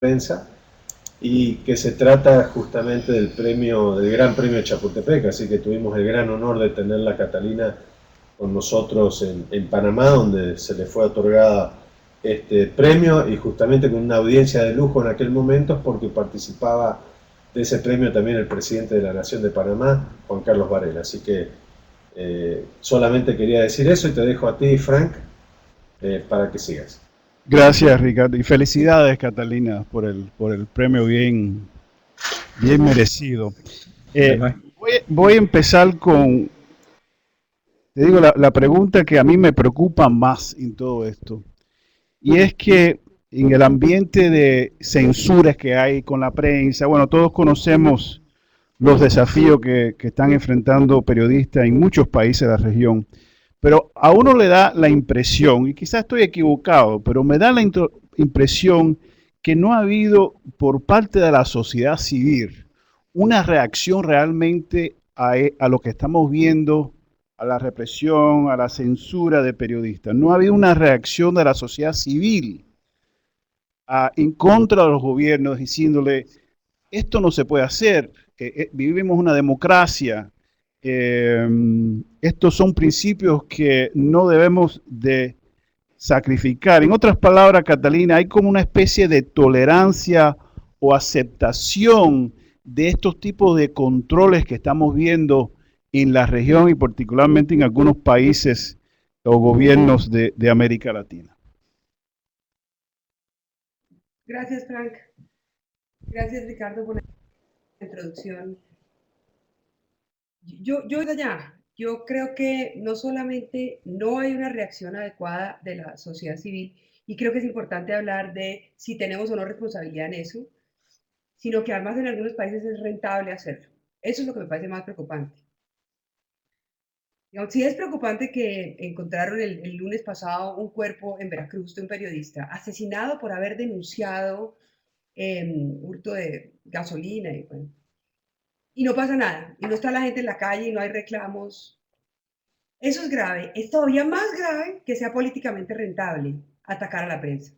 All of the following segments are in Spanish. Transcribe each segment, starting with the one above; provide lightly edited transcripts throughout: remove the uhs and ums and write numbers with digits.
prensa, y que se trata justamente del premio, del Gran Premio de Chapultepec, así que tuvimos el gran honor de tenerla a Catalina con nosotros en Panamá, donde se le fue otorgada este premio, y justamente con una audiencia de lujo en aquel momento, porque participaba de ese premio también el presidente de la Nación de Panamá, Juan Carlos Varela. Así que solamente quería decir eso y te dejo a ti, Frank, para que sigas. Gracias, Ricardo. Y felicidades, Catalina, por el premio bien, bien merecido. Voy a empezar con, te digo, la pregunta que a mí me preocupa más en todo esto. Y es que en el ambiente de censuras que hay con la prensa, bueno, todos conocemos los desafíos que están enfrentando periodistas en muchos países de la región, pero a uno le da la impresión, y quizás estoy equivocado, pero me da la impresión que no ha habido por parte de la sociedad civil una reacción realmente a lo que estamos viendo, a la represión, a la censura de periodistas. No ha habido una reacción de la sociedad civil en contra de los gobiernos diciéndole, esto no se puede hacer, vivimos una democracia, estos son principios que no debemos de sacrificar. En otras palabras, Catalina, hay como una especie de tolerancia o aceptación de estos tipos de controles que estamos viendo en la región y particularmente en algunos países o gobiernos de América Latina. Gracias, Frank. Gracias, Ricardo, por la introducción. Yo allá. Yo creo que no solamente no hay una reacción adecuada de la sociedad civil, y creo que es importante hablar de si tenemos o no responsabilidad en eso, sino que además en algunos países es rentable hacerlo. Eso es lo que me parece más preocupante. Sí es preocupante que encontraron el lunes pasado un cuerpo en Veracruz de un periodista asesinado por haber denunciado hurto de gasolina y, bueno, y no pasa nada, y no está la gente en la calle y no hay reclamos. Eso es grave. Es todavía más grave que sea políticamente rentable atacar a la prensa.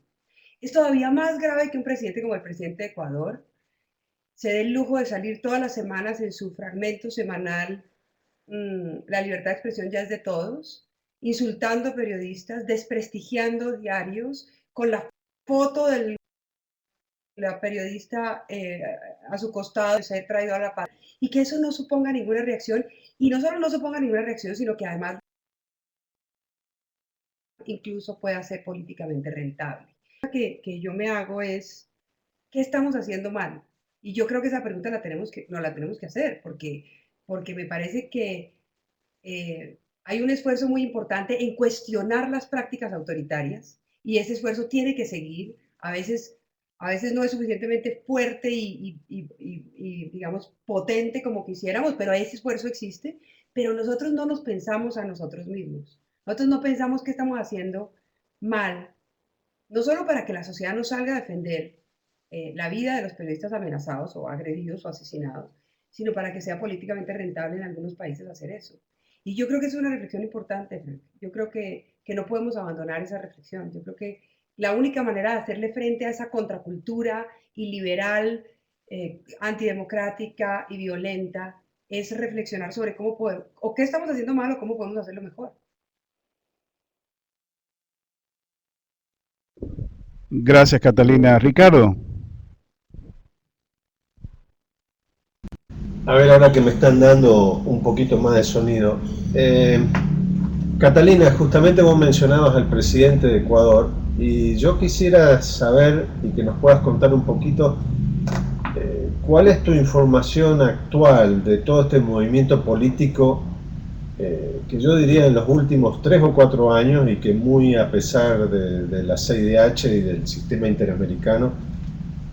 Es todavía más grave que un presidente como el presidente de Ecuador se dé el lujo de salir todas las semanas en su fragmento semanal, la libertad de expresión ya es de todos, insultando periodistas, desprestigiando diarios, con la foto de la periodista a su costado, se ha traído a la paz, y que eso no suponga ninguna reacción, y no solo no suponga ninguna reacción, sino que además incluso pueda ser políticamente rentable. La pregunta que yo me hago es, ¿qué estamos haciendo mal? Y yo creo que esa pregunta la tenemos que hacer, porque me parece que hay un esfuerzo muy importante en cuestionar las prácticas autoritarias, y ese esfuerzo tiene que seguir. A veces no es suficientemente fuerte y digamos, potente como quisiéramos, pero ese esfuerzo existe, pero nosotros no nos pensamos a nosotros mismos. Nosotros no pensamos qué estamos haciendo mal, no solo para que la sociedad no salga a defender la vida de los periodistas amenazados o agredidos o asesinados, sino para que sea políticamente rentable en algunos países hacer eso. Y yo creo que es una reflexión importante, Frank. Yo creo que no podemos abandonar esa reflexión. Yo creo que la única manera de hacerle frente a esa contracultura iliberal, antidemocrática y violenta es reflexionar sobre cómo podemos, o qué estamos haciendo mal o cómo podemos hacerlo mejor. Gracias, Catalina. Ricardo. A ver, ahora que me están dando un poquito más de sonido. Catalina, justamente vos mencionabas al presidente de Ecuador, y yo quisiera saber y que nos puedas contar un poquito cuál es tu información actual de todo este movimiento político que yo diría en los últimos 3 o 4 años, y que muy a pesar de la CIDH y del sistema interamericano,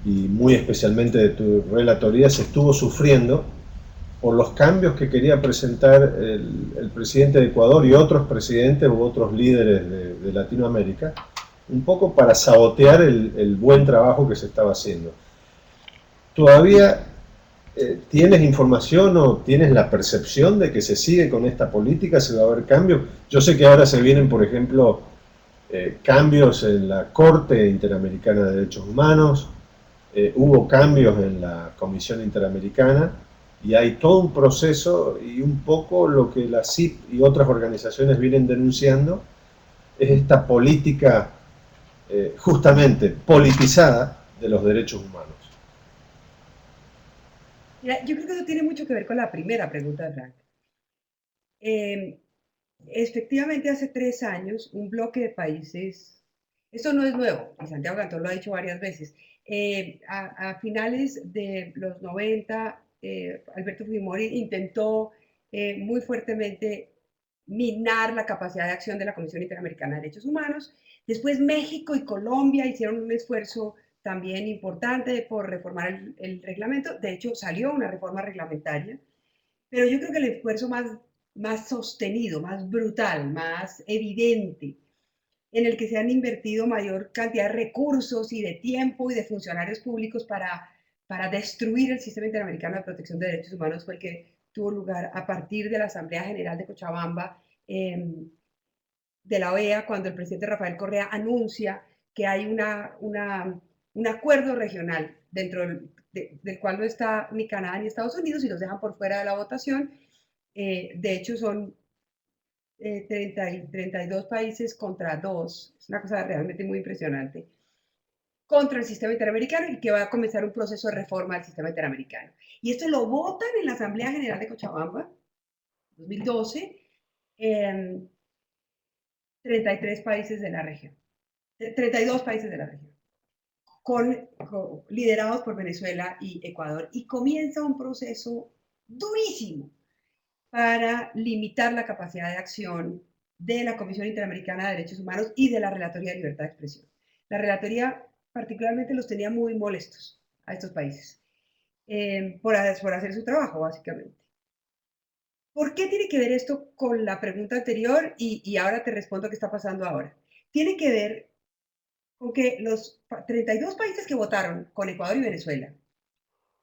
y muy especialmente de tu relatoría, se estuvo sufriendo por los cambios que quería presentar el presidente de Ecuador y otros presidentes u otros líderes de Latinoamérica, un poco para sabotear el buen trabajo que se estaba haciendo. ¿Todavía tienes información o tienes la percepción de que se sigue con esta política? ¿Se va a haber cambios? Yo sé que ahora se vienen, por ejemplo, cambios en la Corte Interamericana de Derechos Humanos. hubo cambios en la Comisión Interamericana y hay todo un proceso y un poco lo que la CIP y otras organizaciones vienen denunciando es esta política justamente politizada de los derechos humanos. Mira, yo creo que eso tiene mucho que ver con la primera pregunta de Frank. Efectivamente, hace 3 años, un bloque de países, esto no es nuevo, y Santiago Cantón lo ha dicho varias veces, a finales de los 90, Alberto Fujimori intentó muy fuertemente minar la capacidad de acción de la Comisión Interamericana de Derechos Humanos. Después México y Colombia hicieron un esfuerzo también importante por reformar el reglamento. De hecho, salió una reforma reglamentaria, pero yo creo que el esfuerzo más sostenido, más brutal, más evidente, en el que se han invertido mayor cantidad de recursos y de tiempo y de funcionarios públicos para destruir el sistema interamericano de protección de derechos humanos, fue el que tuvo lugar a partir de la Asamblea General de Cochabamba de la OEA, cuando el presidente Rafael Correa anuncia que hay un acuerdo regional dentro del cual no está ni Canadá ni Estados Unidos y los dejan por fuera de la votación. De hecho, son 32 países contra 2, es una cosa realmente muy impresionante, contra el sistema interamericano y que va a comenzar un proceso de reforma del sistema interamericano. Y esto lo votan en la Asamblea General de Cochabamba, 2012, 33 países de la región, 32 países de la región, liderados por Venezuela y Ecuador, y comienza un proceso durísimo para limitar la capacidad de acción de la Comisión Interamericana de Derechos Humanos y de la Relatoría de Libertad de Expresión. La Relatoría particularmente los tenía muy molestos a estos países por hacer su trabajo, básicamente. ¿Por qué tiene que ver esto con la pregunta anterior? Y ahora te respondo qué está pasando ahora. Tiene que ver con que los 32 países que votaron con Ecuador y Venezuela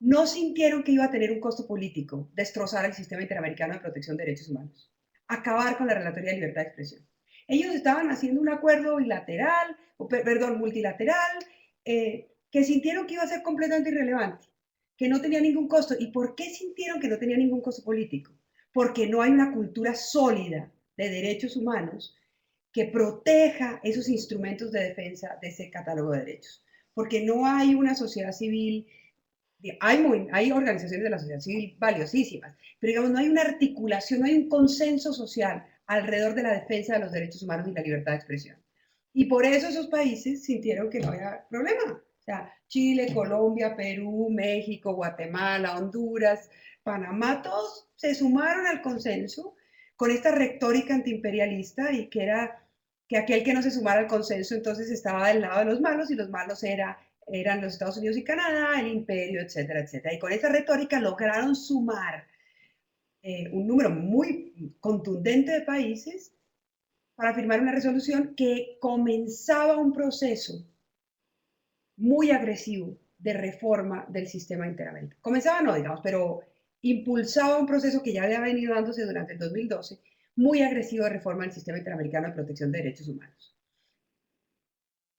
no sintieron que iba a tener un costo político destrozar el sistema interamericano de protección de derechos humanos, acabar con la Relatoría de Libertad de Expresión. Ellos estaban haciendo un acuerdo bilateral, multilateral, que sintieron que iba a ser completamente irrelevante, que no tenía ningún costo. ¿Y por qué sintieron que no tenía ningún costo político? Porque no hay una cultura sólida de derechos humanos que proteja esos instrumentos de defensa de ese catálogo de derechos. Porque no hay una sociedad civil, hay organizaciones de la sociedad civil valiosísimas, pero digamos, no hay una articulación, no hay un consenso social alrededor de la defensa de los derechos humanos y la libertad de expresión. Y por eso esos países sintieron que no había problema. O sea, Chile, Colombia, Perú, México, Guatemala, Honduras, Panamá, todos se sumaron al consenso con esta retórica antiimperialista y que era que aquel que no se sumara al consenso entonces estaba del lado de los malos y los malos eran los Estados Unidos y Canadá, el imperio, etcétera, etcétera. Y con esa retórica lograron sumar un número muy contundente de países para firmar una resolución que comenzaba un proceso muy agresivo de reforma del sistema interamericano. Comenzaba no, digamos, pero impulsaba un proceso que ya había venido dándose durante el 2012, muy agresivo de reforma del sistema interamericano de protección de derechos humanos.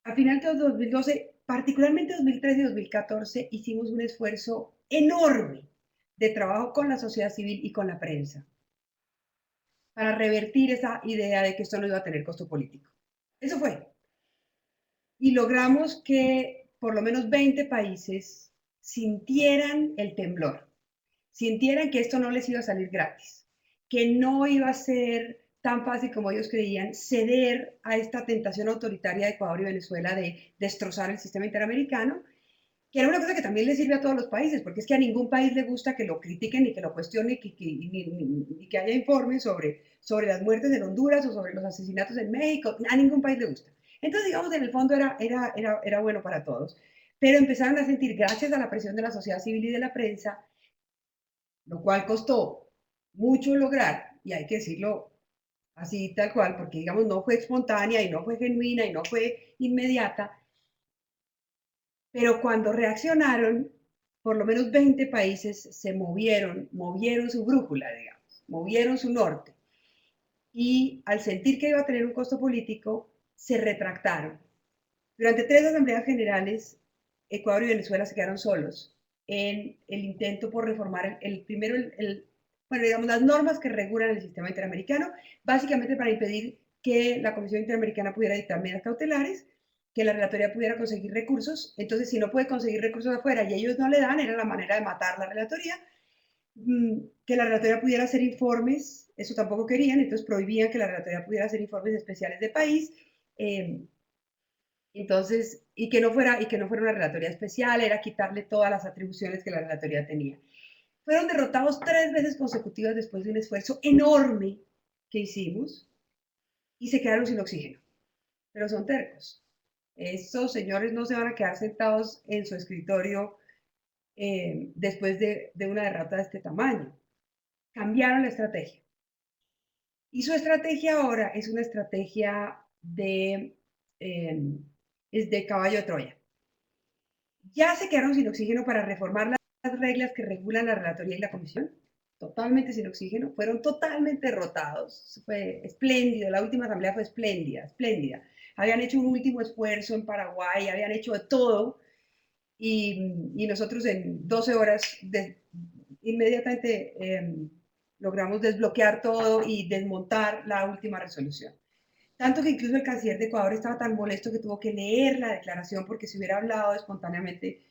A final de 2012, particularmente 2013 y 2014, hicimos un esfuerzo enorme de trabajo con la sociedad civil y con la prensa para revertir esa idea de que esto no iba a tener costo político. Eso fue. Y logramos que por lo menos 20 países sintieran el temblor, sintieran que esto no les iba a salir gratis, que no iba a ser tan fácil como ellos creían ceder a esta tentación autoritaria de Ecuador y Venezuela de destrozar el sistema interamericano, que era una cosa que también le sirve a todos los países, porque es que a ningún país le gusta que lo critiquen ni que lo cuestionen ni que haya informes sobre las muertes en Honduras o sobre los asesinatos en México, a ningún país le gusta. Entonces, digamos, en el fondo era bueno para todos, pero empezaron a sentir, gracias a la presión de la sociedad civil y de la prensa, lo cual costó mucho lograr, y hay que decirlo así tal cual, porque digamos no fue espontánea y no fue genuina y no fue inmediata, pero cuando reaccionaron, por lo menos 20 países se movieron su brújula, digamos, movieron su norte, y al sentir que iba a tener un costo político, se retractaron. Durante 3 asambleas generales, Ecuador y Venezuela se quedaron solos en el intento por reformar primero bueno, digamos, las normas que regulan el sistema interamericano, básicamente para impedir que la Comisión Interamericana pudiera dictar medidas cautelares, que la relatoría pudiera conseguir recursos. Entonces, si no puede conseguir recursos afuera y ellos no le dan, era la manera de matar la relatoría. Que la relatoría pudiera hacer informes, eso tampoco querían, entonces prohibían que la relatoría pudiera hacer informes especiales de país. Entonces, y que no fuera una relatoría especial, era quitarle todas las atribuciones que la relatoría tenía. Fueron derrotados 3 veces consecutivas después de un esfuerzo enorme que hicimos y se quedaron sin oxígeno. Pero son tercos. Estos señores no se van a quedar sentados en su escritorio después de una derrota de este tamaño. Cambiaron la estrategia. Y su estrategia ahora es una estrategia es de caballo de Troya. Ya se quedaron sin oxígeno para reformar las reglas que regulan la relatoría y la comisión. Totalmente sin oxígeno. Fueron totalmente derrotados. Fue espléndido. La última asamblea fue espléndida, espléndida. Habían hecho un último esfuerzo en Paraguay, habían hecho de todo. Y nosotros en 12 horas inmediatamente logramos desbloquear todo y desmontar la última resolución. Tanto que incluso el canciller de Ecuador estaba tan molesto que tuvo que leer la declaración porque si hubiera hablado espontáneamente,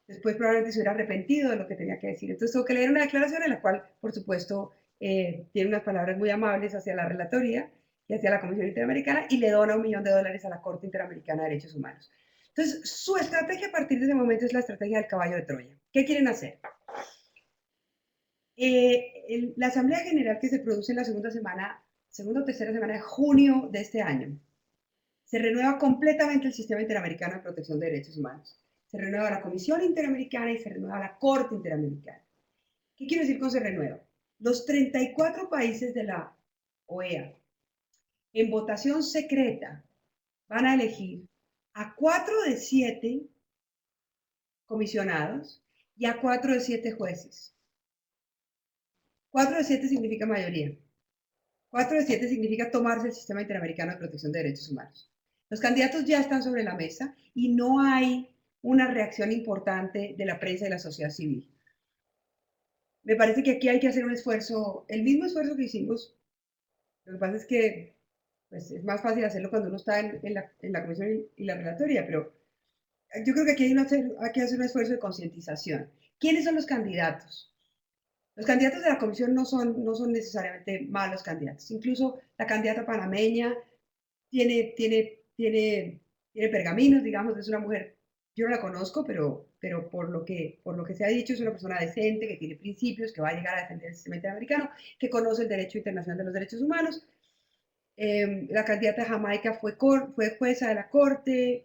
después probablemente se hubiera arrepentido de lo que tenía que decir. Entonces tuvo que leer una declaración en la cual, por supuesto, tiene unas palabras muy amables hacia la relatoría y hacia la Comisión Interamericana y le dona $1 millón a la Corte Interamericana de Derechos Humanos. Entonces, su estrategia a partir de ese momento es la estrategia del caballo de Troya. ¿Qué quieren hacer? La Asamblea General que se produce en la segunda o tercera semana de junio de este año, se renueva completamente el sistema interamericano de protección de derechos humanos. Se renueva la Comisión Interamericana y se renueva la Corte Interamericana. ¿Qué quiero decir con se renueva? Los 34 países de la OEA, en votación secreta, van a elegir a 4 de 7 comisionados y a 4 de 7 jueces. 4 de 7 significa mayoría. 4 de 7 significa tomarse el sistema interamericano de protección de derechos humanos. Los candidatos ya están sobre la mesa y no hay una reacción importante de la prensa y la sociedad civil. Me parece que aquí hay que hacer un esfuerzo, el mismo esfuerzo que hicimos. Lo que pasa es que pues, es más fácil hacerlo cuando uno está en la comisión y la relatoría, pero yo creo que aquí hay que hacer un esfuerzo de concientización. ¿Quiénes son los candidatos? Los candidatos de la comisión no son necesariamente malos candidatos. Incluso la candidata panameña tiene pergaminos, digamos, es una mujer, yo no la conozco, pero por lo que se ha dicho, es una persona decente, que tiene principios, que va a llegar a defender el sistema interamericano, que conoce el derecho internacional de los derechos humanos. La candidata de Jamaica fue jueza de la corte.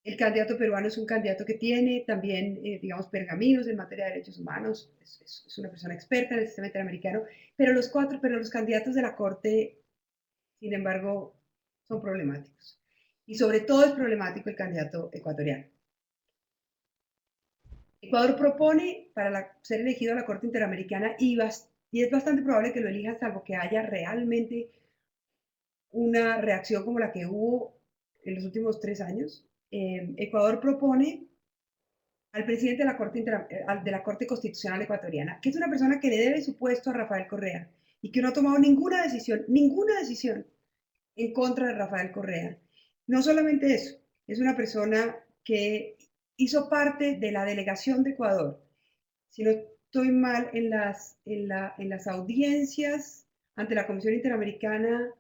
El candidato peruano es un candidato que tiene también, digamos, pergaminos en materia de derechos humanos, es una persona experta en el sistema interamericano, pero los candidatos de la corte, sin embargo, son problemáticos. Y sobre todo es problemático el candidato ecuatoriano. Ecuador propone para ser elegido a la Corte Interamericana y es bastante probable que lo elijan salvo que haya realmente una reacción como la que hubo en los últimos 3 años. Ecuador propone al presidente de la Corte Constitucional Ecuatoriana, que es una persona que le debe su puesto a Rafael Correa y que no ha tomado ninguna decisión en contra de Rafael Correa. No solamente eso, es una persona que hizo parte de la delegación de Ecuador, si no estoy mal, en las audiencias ante la Comisión Interamericana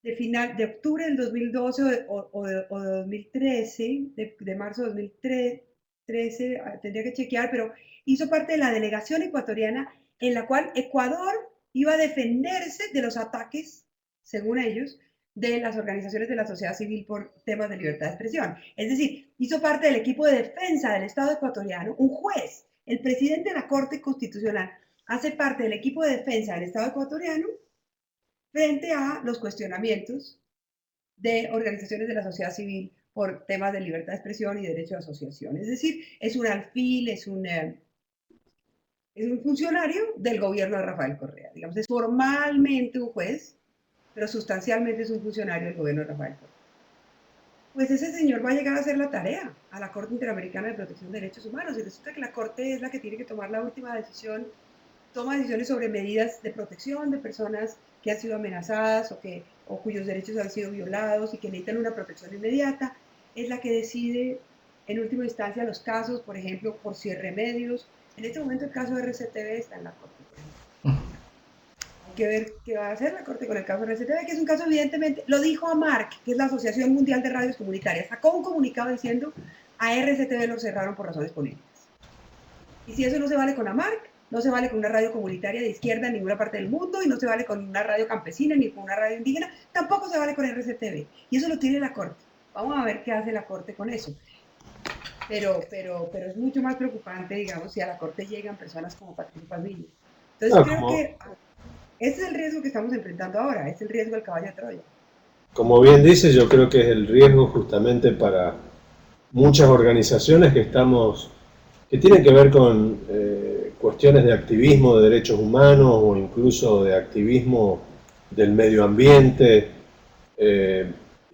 de octubre del 2012 o de 2013, de marzo de 2013, tendría que chequear, pero hizo parte de la delegación ecuatoriana en la cual Ecuador iba a defenderse de los ataques, según ellos, de las organizaciones de la sociedad civil por temas de libertad de expresión. Es decir, hizo parte del equipo de defensa del Estado ecuatoriano, un juez, el presidente de la Corte Constitucional, hace parte del equipo de defensa del Estado ecuatoriano frente a los cuestionamientos de organizaciones de la sociedad civil por temas de libertad de expresión y derecho de asociación. Es decir, es un alfil, es un funcionario del gobierno de Rafael Correa. Digamos, es formalmente un juez, pero sustancialmente es un funcionario del gobierno de Rafael Correa. pues ese señor va a llegar a hacer la tarea a la Corte Interamericana de Protección de Derechos Humanos y resulta que la Corte es la que tiene que tomar la última decisión, toma decisiones sobre medidas de protección de personas que han sido amenazadas o cuyos derechos han sido violados y que necesitan una protección inmediata, es la que decide en última instancia los casos, por ejemplo, por cierre medios. En este momento el caso de RCTV está en la Corte, por ejemplo. Hay que ver qué va a hacer la Corte con el caso de RCTV, que es un caso evidentemente, lo dijo AMARC, que es la Asociación Mundial de Radios Comunitarias, sacó un comunicado diciendo a RCTV lo cerraron por razones políticas. Y si eso no se vale con AMARC, no se vale con una radio comunitaria de izquierda en ninguna parte del mundo, y no se vale con una radio campesina ni con una radio indígena, tampoco se vale con RCTV. Y eso lo tiene la Corte. Vamos a ver qué hace la Corte con eso. Pero es mucho más preocupante, digamos, si a la Corte llegan personas como Patricio Palmini. Entonces creo que ese es el riesgo que estamos enfrentando ahora, es el riesgo del caballo de Troya. Como bien dices, yo creo que es el riesgo justamente para muchas organizaciones que tienen que ver con cuestiones de activismo de derechos humanos o incluso de activismo del medio ambiente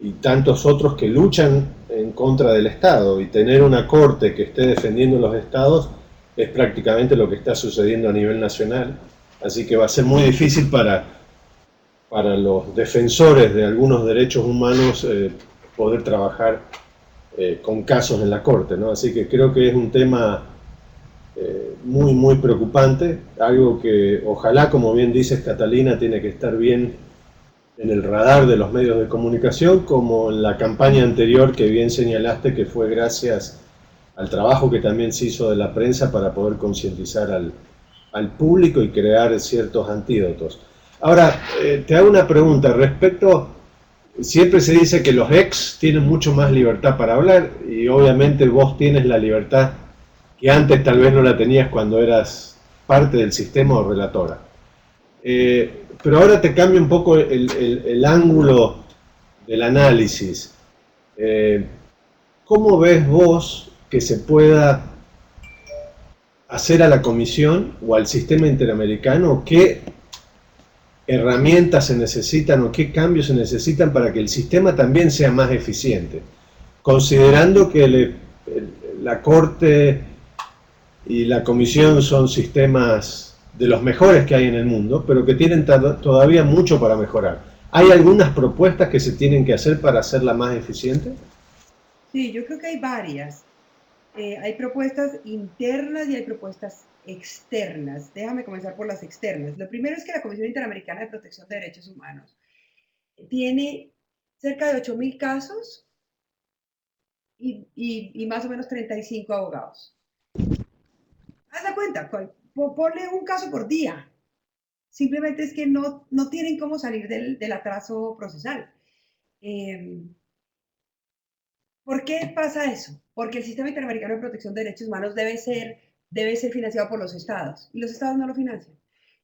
y tantos otros que luchan en contra del Estado, y tener una corte que esté defendiendo los estados es prácticamente lo que está sucediendo a nivel nacional, así que va a ser muy difícil para los defensores de algunos derechos humanos poder trabajar con casos en la corte, ¿no? Así que creo que es un tema muy, muy preocupante, algo que ojalá, como bien dices, Catalina, tiene que estar bien en el radar de los medios de comunicación, como en la campaña anterior que bien señalaste, que fue gracias al trabajo que también se hizo de la prensa para poder concientizar al público y crear ciertos antídotos. Ahora, te hago una pregunta respecto, siempre se dice que los ex tienen mucho más libertad para hablar, y obviamente vos tienes la libertad que antes tal vez no la tenías cuando eras parte del sistema o relatora. Pero ahora te cambia un poco el ángulo del análisis. ¿Cómo ves vos que se pueda hacer a la Comisión o al sistema interamericano? ¿Qué herramientas se necesitan o qué cambios se necesitan para que el sistema también sea más eficiente? Considerando que la Corte y la Comisión son sistemas de los mejores que hay en el mundo, pero que tienen todavía mucho para mejorar. ¿Hay algunas propuestas que se tienen que hacer para hacerla más eficiente? Sí, yo creo que hay varias. Hay propuestas internas y hay propuestas externas. Déjame comenzar por las externas. Lo primero es que la Comisión Interamericana de Protección de Derechos Humanos tiene cerca de 8.000 casos y más o menos 35 abogados. Haz la cuenta, ponle un caso por día. Simplemente es que no tienen cómo salir del atraso procesal. ¿Por qué pasa eso? Porque el Sistema Interamericano de Protección de Derechos Humanos debe ser financiado por los estados, y los estados no lo financian.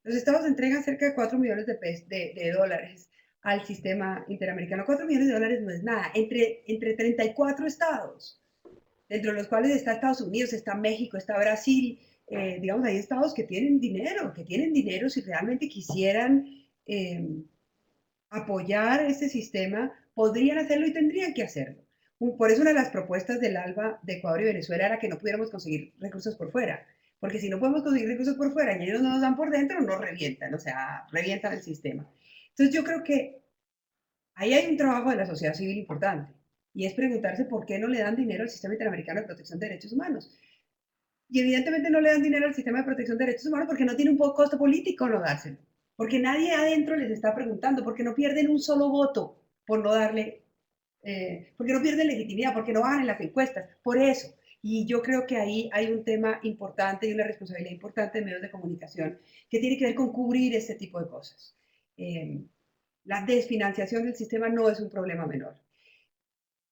Los estados entregan cerca de 4 millones de dólares al Sistema Interamericano. 4 millones de dólares no es nada, entre 34 estados, dentro de los cuales está Estados Unidos, está México, está Brasil. Digamos, hay estados que tienen dinero si realmente quisieran apoyar este sistema, podrían hacerlo y tendrían que hacerlo. Por eso una de las propuestas del ALBA de Ecuador y Venezuela era que no pudiéramos conseguir recursos por fuera, porque si no podemos conseguir recursos por fuera y ellos no nos dan por dentro, nos revientan, o sea, revientan el sistema. Entonces yo creo que ahí hay un trabajo de la sociedad civil importante, y es preguntarse por qué no le dan dinero al Sistema Interamericano de Protección de Derechos Humanos. Y evidentemente no le dan dinero al Sistema de Protección de Derechos Humanos porque no tiene un poco costo político no dárselo, porque nadie adentro les está preguntando, porque no pierden un solo voto por no darle, porque no pierden legitimidad, porque no bajan en las encuestas, por eso. Y yo creo que ahí hay un tema importante y una responsabilidad importante de medios de comunicación que tiene que ver con cubrir este tipo de cosas. La desfinanciación del sistema no es un problema menor.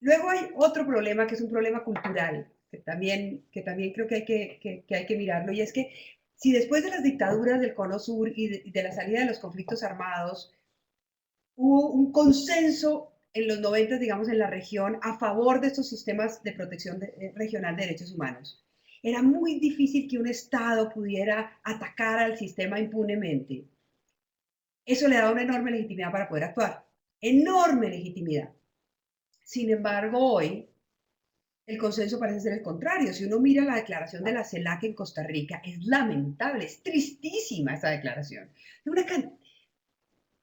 Luego hay otro problema que es un problema cultural, que también creo que hay que mirarlo, y es que si después de las dictaduras del Cono Sur y de la salida de los conflictos armados, hubo un consenso en los 90, digamos, en la región a favor de estos sistemas de protección regional de derechos humanos, era muy difícil que un Estado pudiera atacar al sistema impunemente. Eso le da una enorme legitimidad para poder actuar, enorme legitimidad. Sin embargo, hoy el consenso parece ser el contrario. Si uno mira la declaración de la CELAC en Costa Rica, es lamentable, es tristísima esa declaración. Una,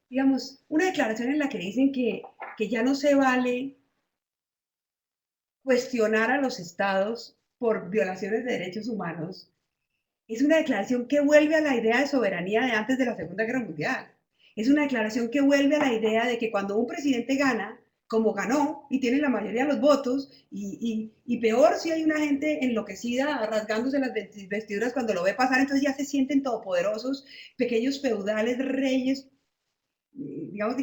digamos, una declaración en la que dicen que ya no se vale cuestionar a los estados por violaciones de derechos humanos. Es una declaración que vuelve a la idea de soberanía de antes de la Segunda Guerra Mundial. Es una declaración que vuelve a la idea de que cuando un presidente gana, como ganó y tiene la mayoría de los votos, y peor si hay una gente enloquecida rasgándose las vestiduras cuando lo ve pasar, entonces ya se sienten todopoderosos, pequeños feudales, reyes, digamos,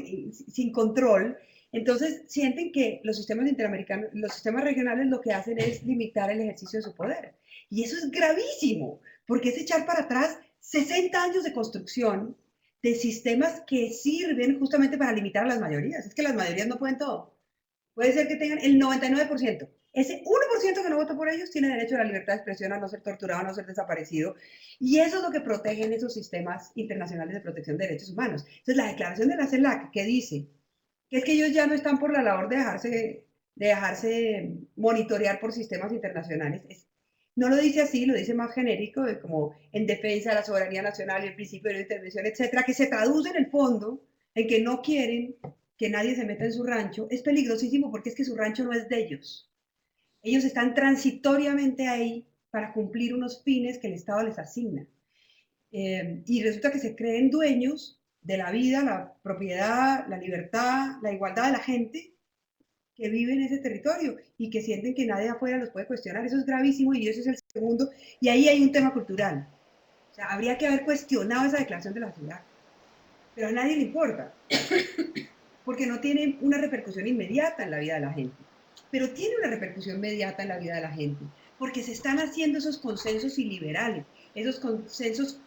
sin control. Entonces sienten que los sistemas interamericanos, los sistemas regionales lo que hacen es limitar el ejercicio de su poder. Y eso es gravísimo, porque es echar para atrás 60 años de construcción de sistemas que sirven justamente para limitar a las mayorías. Es que las mayorías no pueden todo. Puede ser que tengan el 99%. Ese 1% que no vota por ellos tiene derecho a la libertad de expresión, a no ser torturado, a no ser desaparecido. Y eso es lo que protegen esos sistemas internacionales de protección de derechos humanos. Entonces, la declaración de la CELAC que dice que es que ellos ya no están por la labor de dejarse monitorear por sistemas internacionales, no lo dice así, lo dice más genérico, como en defensa de la soberanía nacional y el principio de no intervención, etcétera, que se traduce en el fondo en que no quieren que nadie se meta en su rancho. Es peligrosísimo porque es que su rancho no es de ellos. Ellos están transitoriamente ahí para cumplir unos fines que el Estado les asigna. Y resulta que se creen dueños de la vida, la propiedad, la libertad, la igualdad de la gente que vive en ese territorio y que sienten que nadie afuera los puede cuestionar. Eso es gravísimo y eso es el segundo. Y ahí hay un tema cultural. O sea, habría que haber cuestionado esa declaración de la ciudad. Pero a nadie le importa, porque no tiene una repercusión inmediata en la vida de la gente. Pero tiene una repercusión inmediata en la vida de la gente, porque se están haciendo esos consensos iliberales, esos consensos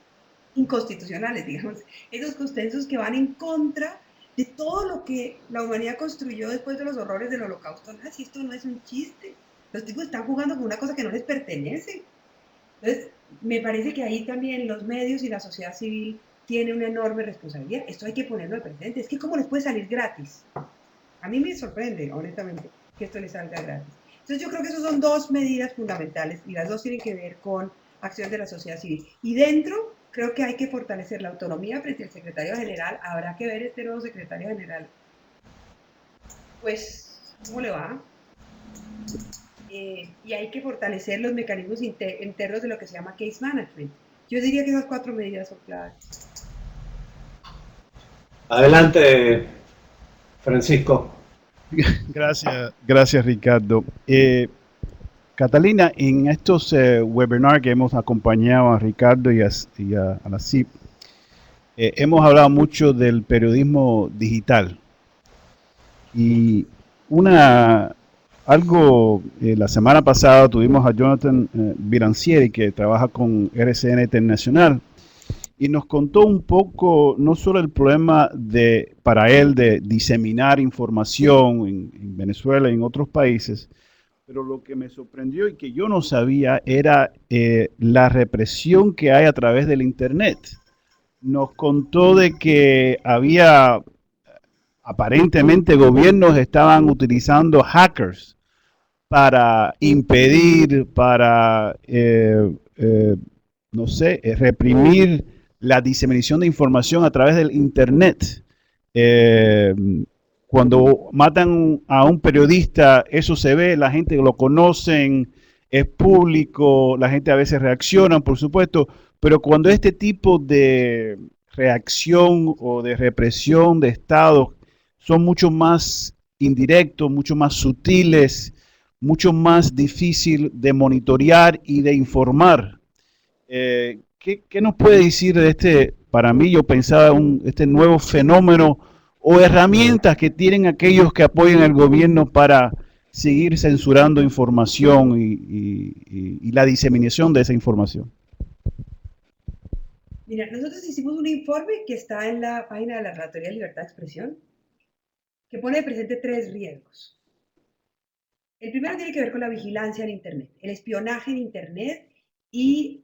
inconstitucionales, digamos, esos consensos que van en contra de todo lo que la humanidad construyó después de los horrores del holocausto nazi. Esto no es un chiste. Los tipos están jugando con una cosa que no les pertenece. Entonces, me parece que ahí también los medios y la sociedad civil tienen una enorme responsabilidad. Esto hay que ponerlo de presente. Es que cómo les puede salir gratis. A mí me sorprende, honestamente, que esto les salga gratis. Entonces yo creo que esas son dos medidas fundamentales y las dos tienen que ver con acción de la sociedad civil. Y dentro creo que hay que fortalecer la autonomía frente al secretario general. Habrá que ver este nuevo secretario general, pues, cómo le va. Y hay que fortalecer los mecanismos internos de lo que se llama case management. Yo diría que esas cuatro medidas son claves. Adelante, Francisco. Gracias Ricardo. Catalina, en estos webinars que hemos acompañado a Ricardo y a la CIP, hemos hablado mucho del periodismo digital. Y la semana pasada tuvimos a Jonathan Birancieri, que trabaja con RCN Internacional, y nos contó un poco, no solo el problema para él de diseminar información en Venezuela y en otros países, pero lo que me sorprendió y que yo no sabía era la represión que hay a través del Internet. Nos contó de que aparentemente gobiernos estaban utilizando hackers para impedir, no sé, reprimir la diseminación de información a través del Internet. Cuando matan a un periodista, eso se ve, la gente lo conocen, es público, la gente a veces reacciona, por supuesto, pero cuando este tipo de reacción o de represión de Estado son mucho más indirectos, mucho más sutiles, mucho más difícil de monitorear y de informar. ¿Qué nos puede decir de para mí yo pensaba, este nuevo fenómeno o herramientas que tienen aquellos que apoyan al gobierno para seguir censurando información y la diseminación de esa información? Mira, nosotros hicimos un informe que está en la página de la Relatoría de Libertad de Expresión, que pone de presente 3 riesgos. El primero tiene que ver con la vigilancia en Internet, el espionaje en Internet y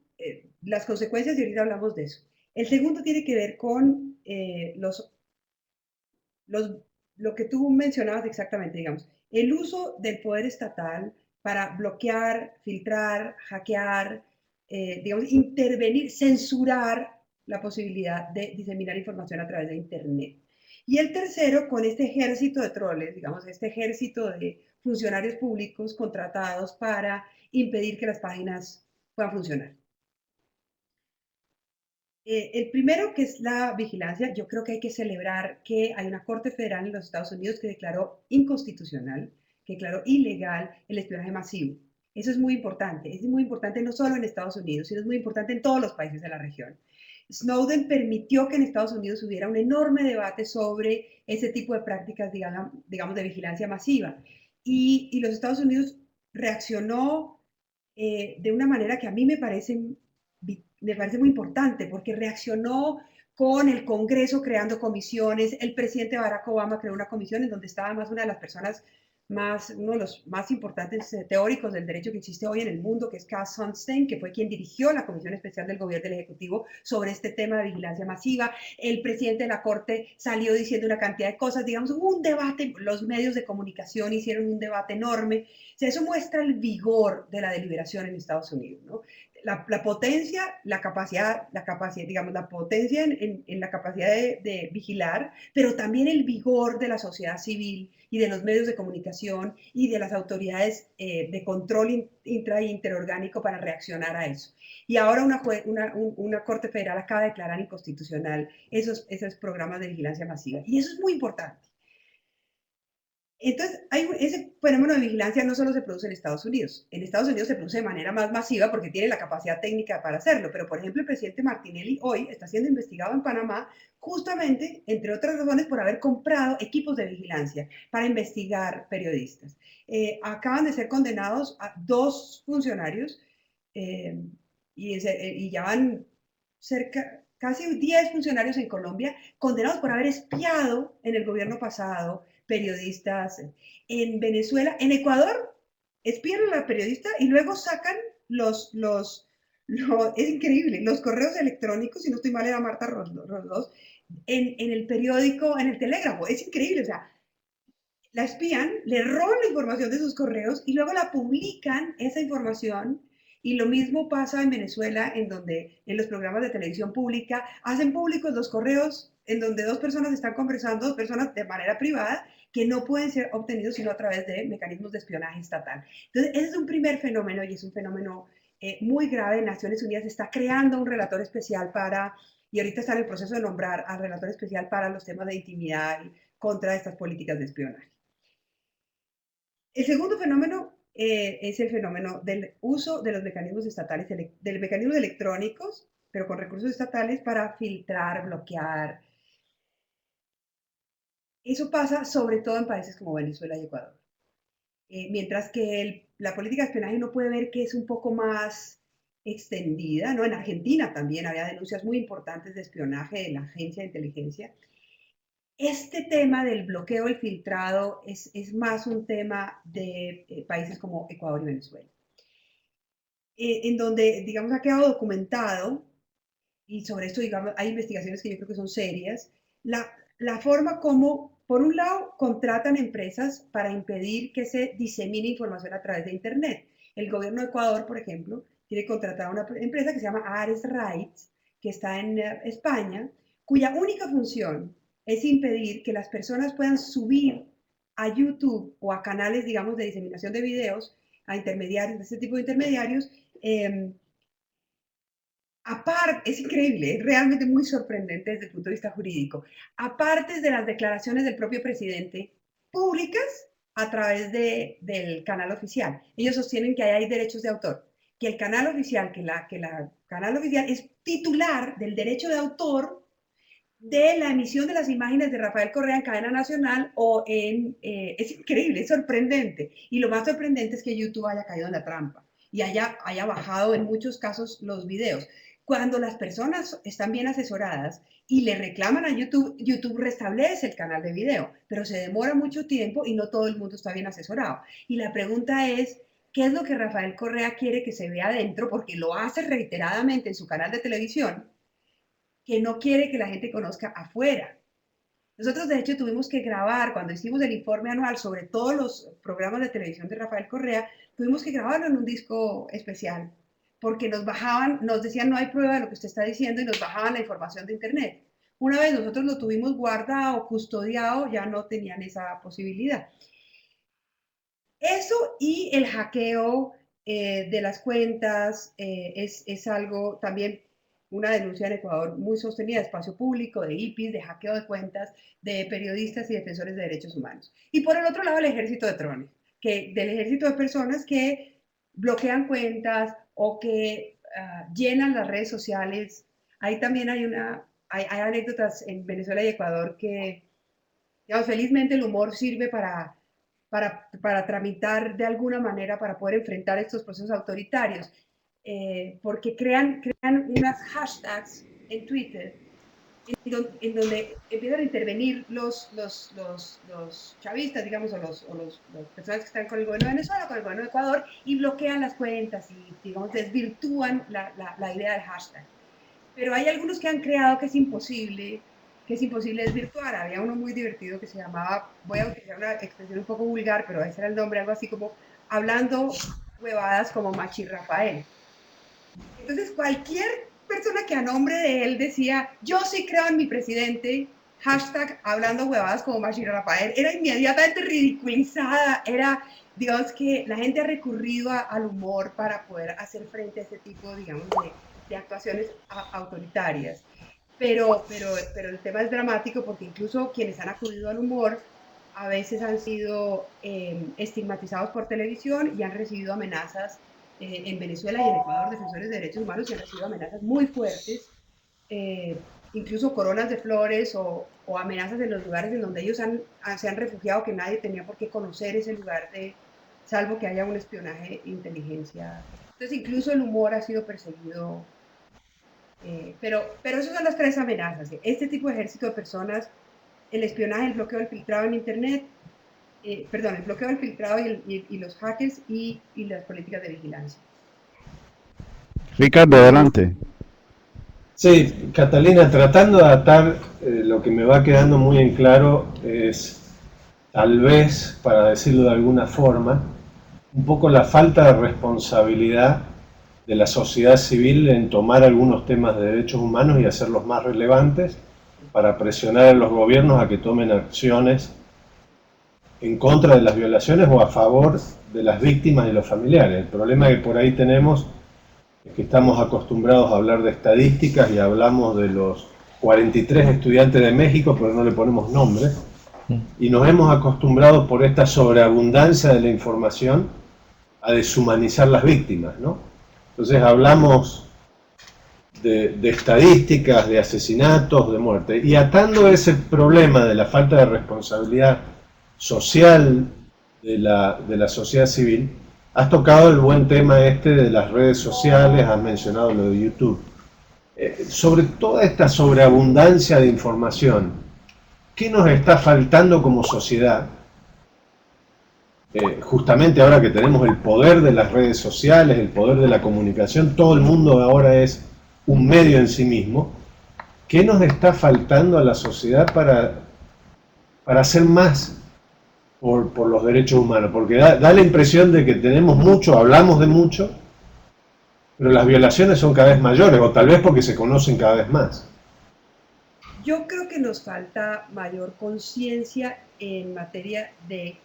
las consecuencias, y ahorita hablamos de eso. El segundo tiene que ver con lo que tú mencionabas exactamente, digamos, el uso del poder estatal para bloquear, filtrar, hackear, digamos, intervenir, censurar la posibilidad de diseminar información a través de Internet. Y el tercero, con este ejército de troles, digamos, este ejército de funcionarios públicos contratados para impedir que las páginas puedan funcionar. El primero, que es la vigilancia, yo creo que hay que celebrar que hay una Corte Federal en los Estados Unidos que declaró inconstitucional, que declaró ilegal el espionaje masivo. Eso es muy importante no solo en Estados Unidos, sino es muy importante en todos los países de la región. Snowden permitió que en Estados Unidos hubiera un enorme debate sobre ese tipo de prácticas, digamos de vigilancia masiva. Y los Estados Unidos reaccionó de una manera que a mí me parece muy importante, porque reaccionó con el Congreso creando comisiones. El presidente Barack Obama creó una comisión en donde estaba más una de las personas uno de los más importantes teóricos del derecho que existe hoy en el mundo, que es Cass Sunstein, que fue quien dirigió la Comisión Especial del Gobierno del Ejecutivo sobre este tema de vigilancia masiva. El presidente de la Corte salió diciendo una cantidad de cosas, digamos, hubo un debate, los medios de comunicación hicieron un debate enorme. O sea, eso muestra el vigor de la deliberación en Estados Unidos, ¿no? La potencia, la capacidad, digamos, la potencia en la capacidad de vigilar, pero también el vigor de la sociedad civil y de los medios de comunicación y de las autoridades de control intra e interorgánico para reaccionar a eso. Y ahora una Corte Federal acaba de declarar inconstitucional esos programas de vigilancia masiva. Y eso es muy importante. Entonces, ese fenómeno de vigilancia no solo se produce en Estados Unidos. En Estados Unidos se produce de manera más masiva porque tiene la capacidad técnica para hacerlo. Pero, por ejemplo, el presidente Martinelli hoy está siendo investigado en Panamá justamente, entre otras razones, por haber comprado equipos de vigilancia para investigar periodistas. Acaban de ser condenados a 2 funcionarios eh, y ya van casi 10 funcionarios en Colombia condenados por haber espiado en el gobierno pasado periodistas en Venezuela. En Ecuador espían a la periodista y luego sacan es increíble, los correos electrónicos, si no estoy mal era Marta Roldós, en el periódico, en el Telégrafo. Es increíble, o sea, la espían, le roban la información de sus correos y luego la publican, esa información. Y lo mismo pasa en Venezuela, en donde en los programas de televisión pública hacen públicos los correos en donde 2 personas están conversando, 2 personas de manera privada, que no pueden ser obtenidos sino a través de mecanismos de espionaje estatal. Entonces, ese es un primer fenómeno y es un fenómeno muy grave. Naciones Unidas está creando un relator especial y ahorita está en el proceso de nombrar al relator especial para los temas de intimidad y contra estas políticas de espionaje. El segundo fenómeno es el fenómeno del uso de los mecanismos estatales, de mecanismos electrónicos, pero con recursos estatales para filtrar, bloquear. Eso pasa sobre todo en países como Venezuela y Ecuador. Mientras que la política de espionaje uno puede ver que es un poco más extendida, ¿no? En Argentina también había denuncias muy importantes de espionaje de la agencia de inteligencia. Este tema del bloqueo, el filtrado, es más un tema de países como Ecuador y Venezuela, en donde, digamos, ha quedado documentado, y sobre esto, digamos, hay investigaciones que yo creo que son serias, la forma como, por un lado, contratan empresas para impedir que se disemine información a través de Internet. El gobierno de Ecuador, por ejemplo, tiene contratada una empresa que se llama Ares Rights, que está en España, cuya única función es impedir que las personas puedan subir a YouTube o a canales, digamos, de diseminación de videos, a intermediarios, de este tipo de intermediarios, aparte, es increíble, es realmente muy sorprendente desde el punto de vista jurídico, aparte de las declaraciones del propio presidente públicas a través del canal oficial. Ellos sostienen que hay derechos de autor, que el canal oficial, canal oficial es titular del derecho de autor de la emisión de las imágenes de Rafael Correa en cadena nacional es increíble, es sorprendente. Y lo más sorprendente es que YouTube haya caído en la trampa y haya bajado en muchos casos los videos. Cuando las personas están bien asesoradas y le reclaman a YouTube, YouTube restablece el canal de video, pero se demora mucho tiempo y no todo el mundo está bien asesorado. Y la pregunta es, ¿qué es lo que Rafael Correa quiere que se vea adentro? Porque lo hace reiteradamente en su canal de televisión, que no quiere que la gente conozca afuera. Nosotros, de hecho, tuvimos que grabar, cuando hicimos el informe anual sobre todos los programas de televisión de Rafael Correa, tuvimos que grabarlo en un disco especial, porque nos bajaban, nos decían no hay prueba de lo que usted está diciendo y nos bajaban la información de Internet. Una vez nosotros lo tuvimos guardado, custodiado, ya no tenían esa posibilidad. Eso y el hackeo de las cuentas es algo también, una denuncia en Ecuador muy sostenida de espacio público, de IPIs, de hackeo de cuentas, de periodistas y defensores de derechos humanos. Y por el otro lado, el ejército de drones, del ejército de personas que bloquean cuentas o que llenan las redes sociales. Ahí también hay anécdotas en Venezuela y Ecuador que, digamos, felizmente el humor sirve para tramitar de alguna manera, para poder enfrentar estos procesos autoritarios, porque crean unas hashtags en Twitter en donde empiezan a intervenir los chavistas, digamos, los personas que están con el gobierno de Venezuela, con el gobierno de Ecuador, y bloquean las cuentas y, digamos, desvirtúan la idea del hashtag. Pero hay algunos que han creado que es imposible desvirtuar. Había uno muy divertido que se llamaba, voy a utilizar una expresión un poco vulgar, pero ese era el nombre, algo así como hablando huevadas como Machi Rafael. Entonces cualquier persona que a nombre de él decía, yo sí creo en mi presidente, hashtag hablando huevadas como Machi Rafael, era inmediatamente ridiculizada, era, digamos que la gente ha recurrido al humor para poder hacer frente a este tipo, digamos, de actuaciones autoritarias. Pero el tema es dramático porque incluso quienes han acudido al humor a veces han sido estigmatizados por televisión y han recibido amenazas en Venezuela y en Ecuador, defensores de derechos humanos, y han recibido amenazas muy fuertes, incluso coronas de flores o amenazas en los lugares en donde ellos se han refugiado, que nadie tenía por qué conocer ese lugar, salvo que haya un espionaje de inteligencia. Entonces incluso el humor ha sido perseguido. Pero esas son las tres amenazas. Este tipo de ejército de personas, el espionaje, el bloqueo del filtrado en Internet, perdón, el bloqueo del filtrado y los hackers y las políticas de vigilancia. Ricardo, adelante. Sí, Catalina, tratando de atar lo que me va quedando muy en claro es, tal vez, para decirlo de alguna forma, un poco la falta de responsabilidad de la sociedad civil en tomar algunos temas de derechos humanos y hacerlos más relevantes para presionar a los gobiernos a que tomen acciones en contra de las violaciones o a favor de las víctimas y los familiares. El problema que por ahí tenemos es que estamos acostumbrados a hablar de estadísticas y hablamos de los 43 estudiantes de México, pero no le ponemos nombre, y nos hemos acostumbrado por esta sobreabundancia de la información a deshumanizar las víctimas, ¿no? Entonces hablamos de estadísticas, de asesinatos, de muerte, y atando ese problema de la falta de responsabilidad social de la sociedad civil, has tocado el buen tema este de las redes sociales, has mencionado lo de YouTube. Sobre toda esta sobreabundancia de información, ¿qué nos está faltando como sociedad? Justamente ahora que tenemos el poder de las redes sociales, el poder de la comunicación, todo el mundo ahora es un medio en sí mismo. ¿Qué nos está faltando a la sociedad para hacer más por los derechos humanos? Porque da la impresión de que tenemos mucho, hablamos de mucho, pero las violaciones son cada vez mayores, o tal vez porque se conocen cada vez más. Yo creo que nos falta mayor conciencia en materia de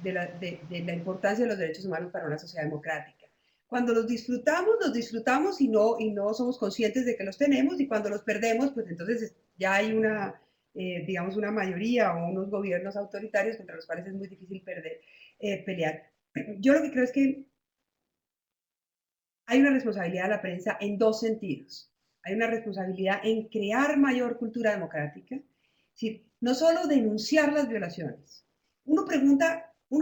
la importancia de los derechos humanos para una sociedad democrática. Cuando los disfrutamos y no somos conscientes de que los tenemos, y cuando los perdemos, pues entonces ya hay digamos, una mayoría o unos gobiernos autoritarios contra los cuales es muy difícil pelear. Yo lo que creo es que hay una responsabilidad de la prensa en dos sentidos. Hay una responsabilidad en crear mayor cultura democrática, ¿sí? No solo denunciar las violaciones. Uno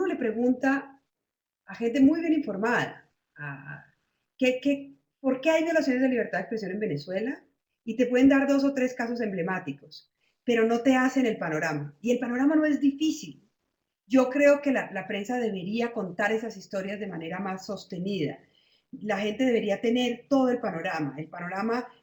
le pregunta a gente muy bien informada, ¿por qué hay violaciones de libertad de expresión en Venezuela? Y te pueden dar 2 o 3 casos emblemáticos, pero no te hacen el panorama. Y el panorama no es difícil. Yo creo que la prensa debería contar esas historias de manera más sostenida. la gente debería tener todo el panorama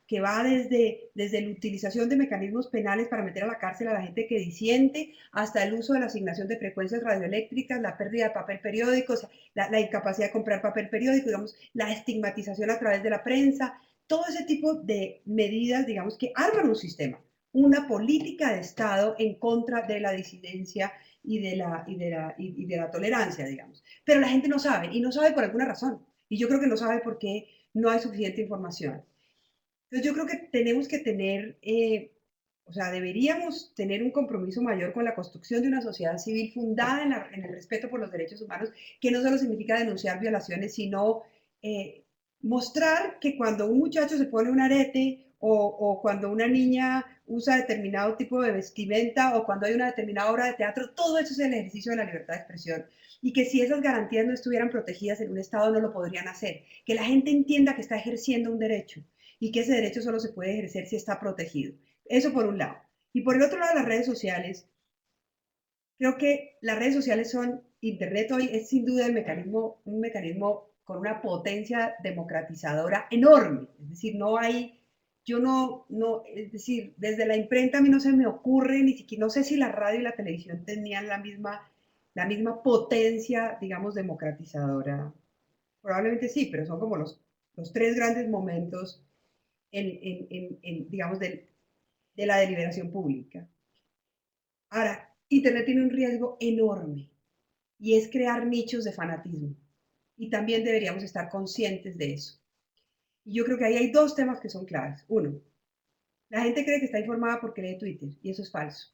que va desde la utilización de mecanismos penales para meter a la cárcel a la gente que disiente, hasta el uso de la asignación de frecuencias radioeléctricas, la pérdida de papel periódico, o sea, la incapacidad de comprar papel periódico, digamos, la estigmatización a través de la prensa, todo ese tipo de medidas, digamos, que arman un sistema, una política de Estado en contra de la disidencia y de la tolerancia, digamos. Pero la gente no sabe, y no sabe por alguna razón. Y yo creo que no sabe por qué no hay suficiente información. Entonces yo creo que tenemos que tener, o sea, deberíamos tener un compromiso mayor con la construcción de una sociedad civil fundada en el respeto por los derechos humanos, que no solo significa denunciar violaciones, sino mostrar que cuando un muchacho se pone un arete o cuando una niña usa determinado tipo de vestimenta o cuando hay una determinada obra de teatro, todo eso es el ejercicio de la libertad de expresión. Y que si esas garantías no estuvieran protegidas en un Estado no lo podrían hacer. Que la gente entienda que está ejerciendo un derecho y que ese derecho solo se puede ejercer si está protegido. Eso por un lado. Y por el otro lado, las redes sociales. Creo que las redes sociales son, Internet hoy es sin duda un mecanismo con una potencia democratizadora enorme. Es decir, no hay, yo no, es decir, desde la imprenta a mí no se me ocurre, ni siquiera, no sé si la radio y la televisión tenían la misma potencia, digamos, democratizadora. Probablemente sí, pero son como los tres grandes momentos digamos, de la deliberación pública. Ahora, Internet tiene un riesgo enorme y es crear nichos de fanatismo. Y también deberíamos estar conscientes de eso. Y yo creo que ahí hay dos temas que son claves. Uno, la gente cree que está informada porque lee Twitter y eso es falso.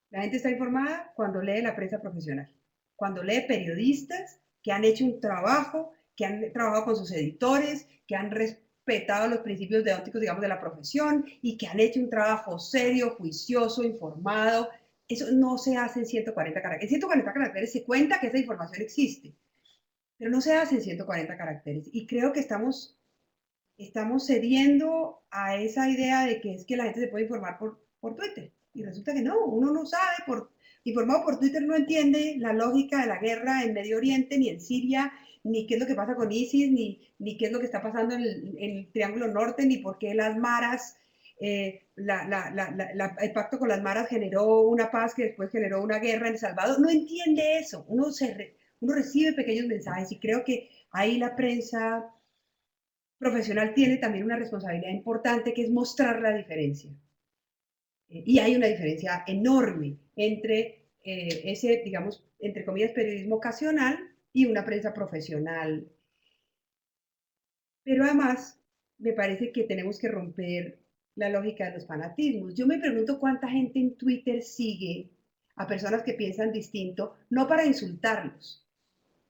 La gente está informada cuando lee la prensa profesional, cuando lee periodistas que han hecho un trabajo, que han trabajado con sus editores, que han respetado los principios deónticos, digamos, de la profesión y que han hecho un trabajo serio, juicioso, informado. Eso no se hace en 140 caracteres. En 140 caracteres se cuenta que esa información existe, pero no se hace en 140 caracteres. Y creo que estamos cediendo a esa idea de que es que la gente se puede informar por Twitter. Y resulta que no, uno no sabe, informado por Twitter no entiende la lógica de la guerra en Medio Oriente, ni en Siria, ni qué es lo que pasa con ISIS, ni qué es lo que está pasando en el Triángulo Norte, ni por qué las maras, el pacto con las maras generó una paz que después generó una guerra en El Salvador. No entiende eso, uno recibe pequeños mensajes y creo que ahí la prensa profesional tiene también una responsabilidad importante que es mostrar la diferencia. Y hay una diferencia enorme entre ese, digamos, entre comillas, periodismo ocasional y una prensa profesional. Pero además, me parece que tenemos que romper la lógica de los fanatismos. Yo me pregunto cuánta gente en Twitter sigue a personas que piensan distinto, no para insultarlos,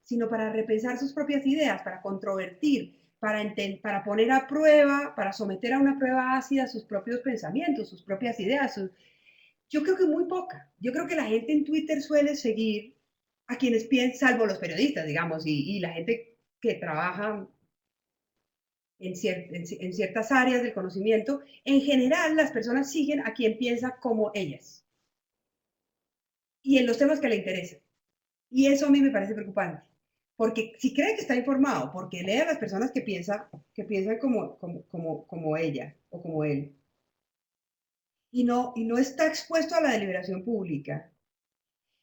sino para repensar sus propias ideas, para controvertir, para poner a prueba, para someter a una prueba ácida sus propios pensamientos, sus propias ideas. Yo creo que muy poca. Yo creo que la gente en Twitter suele seguir a quienes piensan, salvo los periodistas, digamos, y la gente que trabaja en ciertas áreas del conocimiento. En general, las personas siguen a quien piensa como ellas y en los temas que le interesan. Y eso a mí me parece preocupante. Porque si cree que está informado, porque lee a las personas que piensan como ella o como él, y no está expuesto a la deliberación pública,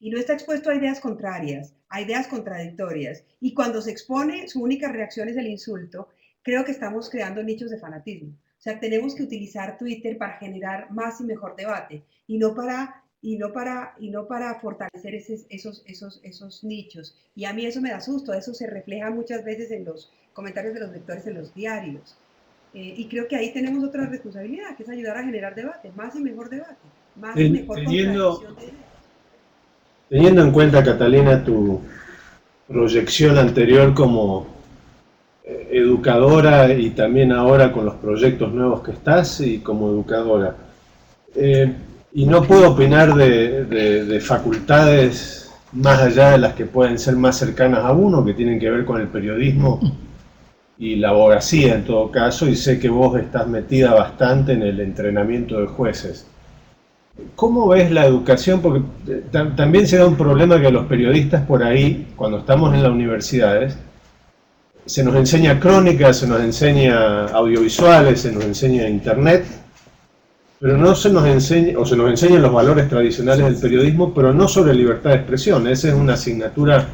y no está expuesto a ideas contrarias, a ideas contradictorias, y cuando se expone, su única reacción es el insulto, creo que estamos creando nichos de fanatismo. O sea, tenemos que utilizar Twitter para generar más y mejor debate, y no para fortalecer esos nichos. Y a mí eso me da susto, eso se refleja muchas veces en los comentarios de los lectores en los diarios. Y creo que ahí tenemos otra responsabilidad, que es ayudar a generar debate, más y mejor debate, más y mejor contradicción de ideas. Teniendo en cuenta, Catalina, tu proyección anterior como educadora y también ahora con los proyectos nuevos que estás y como educadora, y no puedo opinar de facultades más allá de las que pueden ser más cercanas a uno, que tienen que ver con el periodismo y la abogacía en todo caso, y sé que vos estás metida bastante en el entrenamiento de jueces. ¿Cómo ves la educación? Porque también se da un problema que los periodistas por ahí, cuando estamos en las universidades, se nos enseña crónica, se nos enseña audiovisuales, se nos enseña internet, pero no se nos enseña, o se nos enseñan los valores tradicionales del periodismo, pero no sobre libertad de expresión. Esa es una asignatura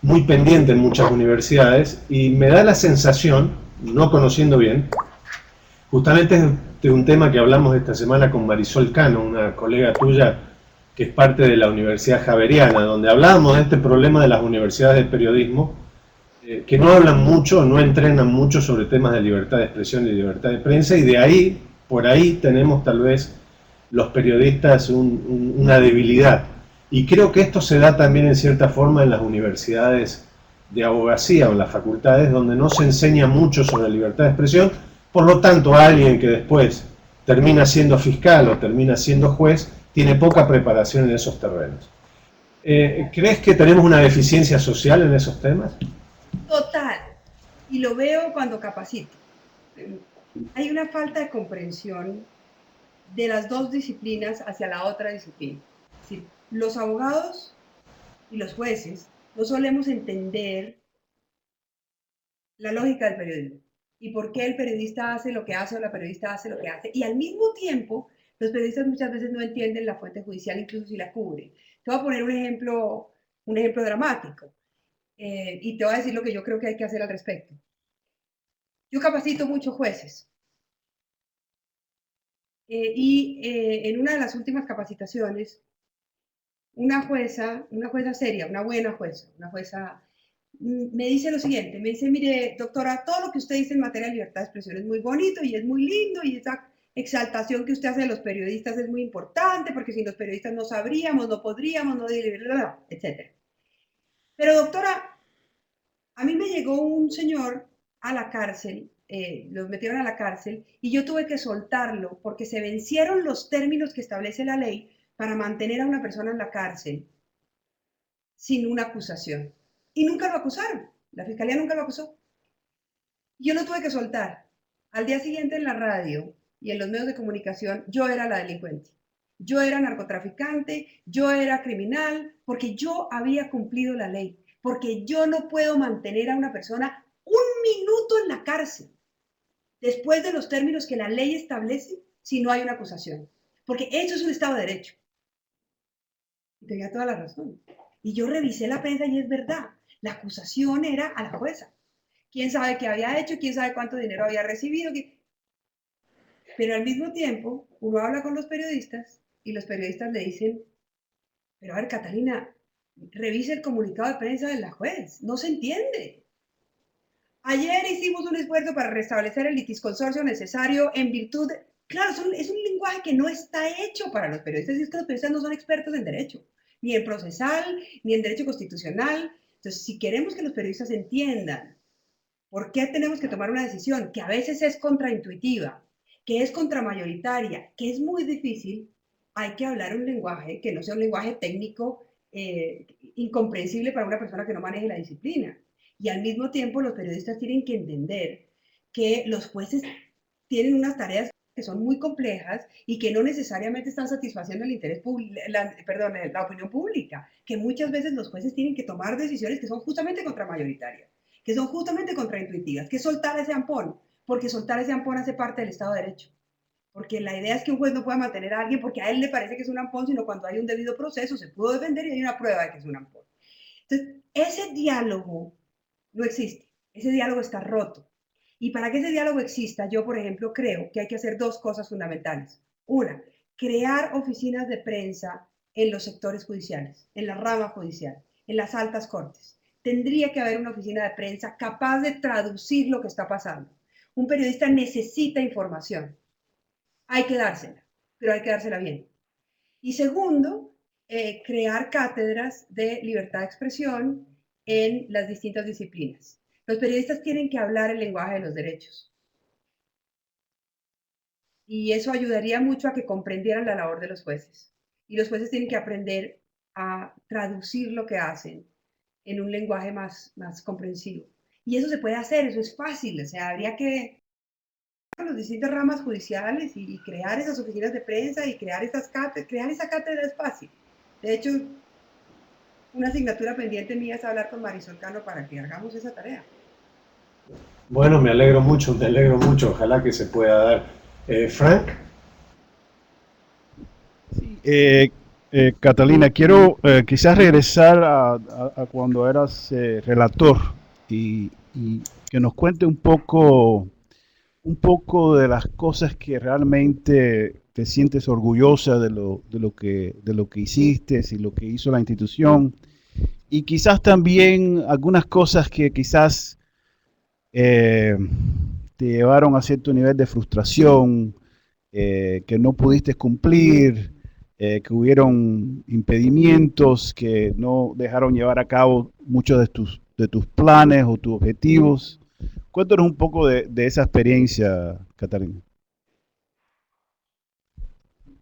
muy pendiente en muchas universidades y me da la sensación, no conociendo bien, justamente de un tema que hablamos esta semana con Marisol Cano, una colega tuya que es parte de la Universidad Javeriana, donde hablábamos de este problema de las universidades de periodismo, que no hablan mucho, no entrenan mucho sobre temas de libertad de expresión y libertad de prensa, y de ahí, por ahí tenemos tal vez los periodistas una debilidad. Y creo que esto se da también en cierta forma en las universidades de abogacía o en las facultades, donde no se enseña mucho sobre libertad de expresión. Por lo tanto, alguien que después termina siendo fiscal o termina siendo juez, tiene poca preparación en esos terrenos. ¿Crees que tenemos una deficiencia social en esos temas? Total. Y lo veo cuando capacito. Hay una falta de comprensión de las dos disciplinas hacia la otra disciplina. Es decir, los abogados y los jueces no solemos entender la lógica del periodismo y por qué el periodista hace lo que hace o la periodista hace lo que hace. Y al mismo tiempo, los periodistas muchas veces no entienden la fuente judicial, incluso si la cubre. Te voy a poner un ejemplo dramático y te voy a decir lo que yo creo que hay que hacer al respecto. Yo capacito muchos jueces en una de las últimas capacitaciones, una jueza seria, una buena jueza, una jueza me dice lo siguiente, me dice, mire, doctora, todo lo que usted dice en materia de libertad de expresión es muy bonito y es muy lindo y esa exaltación que usted hace de los periodistas es muy importante porque sin los periodistas no sabríamos, no podríamos, no, etc. Pero doctora, a mí me llegó un señor a la cárcel, los metieron a la cárcel y yo tuve que soltarlo porque se vencieron los términos que establece la ley para mantener a una persona en la cárcel sin una acusación. Y nunca lo acusaron, la fiscalía nunca lo acusó. Yo lo tuve que soltar. Al día siguiente en la radio y en los medios de comunicación, yo era la delincuente. Yo era narcotraficante, yo era criminal, porque yo había cumplido la ley. Porque yo no puedo mantener a una persona un minuto en la cárcel después de los términos que la ley establece si no hay una acusación. Porque eso es un Estado de Derecho. Y tenía toda la razón. Y yo revisé la prensa y es verdad. La acusación era a la jueza. ¿Quién sabe qué había hecho? ¿Quién sabe cuánto dinero había recibido? Pero al mismo tiempo, uno habla con los periodistas y los periodistas le dicen, pero a ver, Catalina, revise el comunicado de prensa de la juez. No se entiende. Ayer hicimos un esfuerzo para restablecer el litisconsorcio necesario en virtud de... Claro, es un lenguaje que no está hecho para los periodistas, y es que los periodistas no son expertos en derecho, ni en procesal, ni en derecho constitucional. Entonces, si queremos que los periodistas entiendan por qué tenemos que tomar una decisión que a veces es contraintuitiva, que es contramayoritaria, que es muy difícil, hay que hablar un lenguaje que no sea un lenguaje técnico incomprensible para una persona que no maneje la disciplina. Y al mismo tiempo los periodistas tienen que entender que los jueces tienen unas tareas que son muy complejas y que no necesariamente están satisfaciendo el interés la opinión pública, que muchas veces los jueces tienen que tomar decisiones que son justamente contramayoritarias, que son justamente contraintuitivas, que soltar ese ampón, porque soltar ese ampón hace parte del Estado de Derecho. Porque la idea es que un juez no pueda mantener a alguien porque a él le parece que es un ampón, sino cuando hay un debido proceso, se pudo defender y hay una prueba de que es un ampón. Entonces, ese diálogo no existe, ese diálogo está roto. Y para que ese diálogo exista, yo, por ejemplo, creo que hay que hacer dos cosas fundamentales. Una, crear oficinas de prensa en los sectores judiciales, en la rama judicial, en las altas cortes. Tendría que haber una oficina de prensa capaz de traducir lo que está pasando. Un periodista necesita información. Hay que dársela, pero hay que dársela bien. Y segundo, crear cátedras de libertad de expresión en las distintas disciplinas. Los periodistas tienen que hablar el lenguaje de los derechos. Y eso ayudaría mucho a que comprendieran la labor de los jueces. Y los jueces tienen que aprender a traducir lo que hacen en un lenguaje más comprensivo. Y eso se puede hacer, eso es fácil. O sea, habría que las distintas ramas judiciales y crear esas oficinas de prensa y crear esas cátedras. Crear esa cátedra es fácil. De hecho, una asignatura pendiente mía es hablar con Marisol Cano para que hagamos esa tarea. Bueno, me alegro mucho, ojalá que se pueda dar. Frank, Sí, Catalina, quiero quizás regresar a cuando eras relator y que nos cuente un poco de las cosas que realmente te sientes orgullosa de lo que hiciste y lo que hizo la institución. Y quizás también algunas cosas que quizás eh, te llevaron a cierto nivel de frustración, que no pudiste cumplir, que hubieron impedimentos que no dejaron llevar a cabo muchos de tus planes o tus objetivos. Cuéntanos un poco de esa experiencia, Catalina.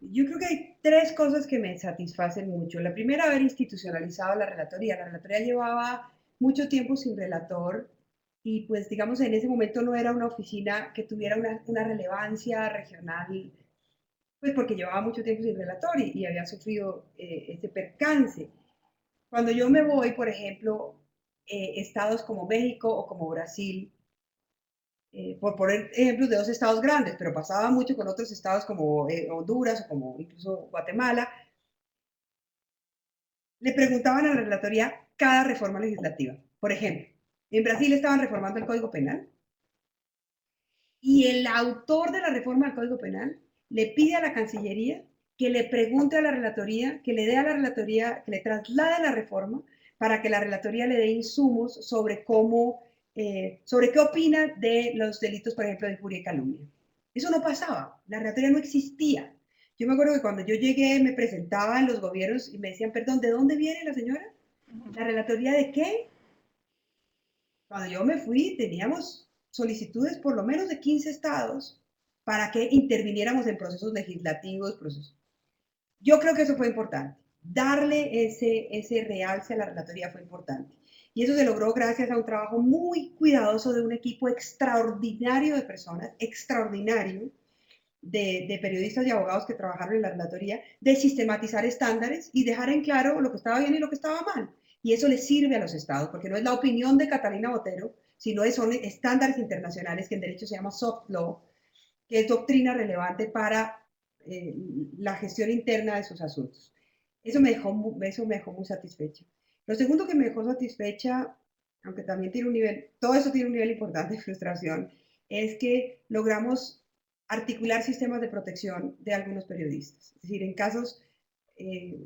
Yo creo que hay tres cosas que me satisfacen mucho. La primera, haber institucionalizado la relatoría. La relatoría llevaba mucho tiempo sin relator y pues digamos en ese momento no era una oficina que tuviera una relevancia regional, pues porque llevaba mucho tiempo sin relator y había sufrido ese percance. Cuando yo me voy, por ejemplo, estados como México o como Brasil, por poner ejemplos de dos estados grandes, pero pasaba mucho con otros estados como Honduras o como incluso Guatemala, le preguntaban a la relatoría cada reforma legislativa. Por ejemplo, en Brasil estaban reformando el Código Penal y el autor de la reforma del Código Penal le pide a la Cancillería que le pregunte a la relatoría, que le dé a la relatoría, que le traslade la reforma para que la relatoría le dé insumos sobre cómo, sobre qué opina de los delitos, por ejemplo, de injuria y calumnia. Eso no pasaba, la relatoría no existía. Yo me acuerdo que cuando yo llegué me presentaba en los gobiernos y me decían, perdón, ¿de dónde viene la señora? ¿La relatoría de qué? Cuando yo me fui, teníamos solicitudes por lo menos de 15 estados para que interviniéramos en procesos legislativos, procesos. Yo creo que eso fue importante. Darle ese realce a la relatoría fue importante. Y eso se logró gracias a un trabajo muy cuidadoso de un equipo extraordinario de personas, extraordinario, de periodistas y abogados que trabajaron en la relatoría, de sistematizar estándares y dejar en claro lo que estaba bien y lo que estaba mal. Y eso le sirve a los estados, porque no es la opinión de Catalina Botero, sino son estándares internacionales que en derecho se llama soft law, que es doctrina relevante para la gestión interna de sus asuntos. Eso me dejó muy satisfecha. Lo segundo que me dejó satisfecha, aunque también tiene un nivel, todo eso tiene un nivel importante de frustración, es que logramos articular sistemas de protección de algunos periodistas. Es decir, en casos eh,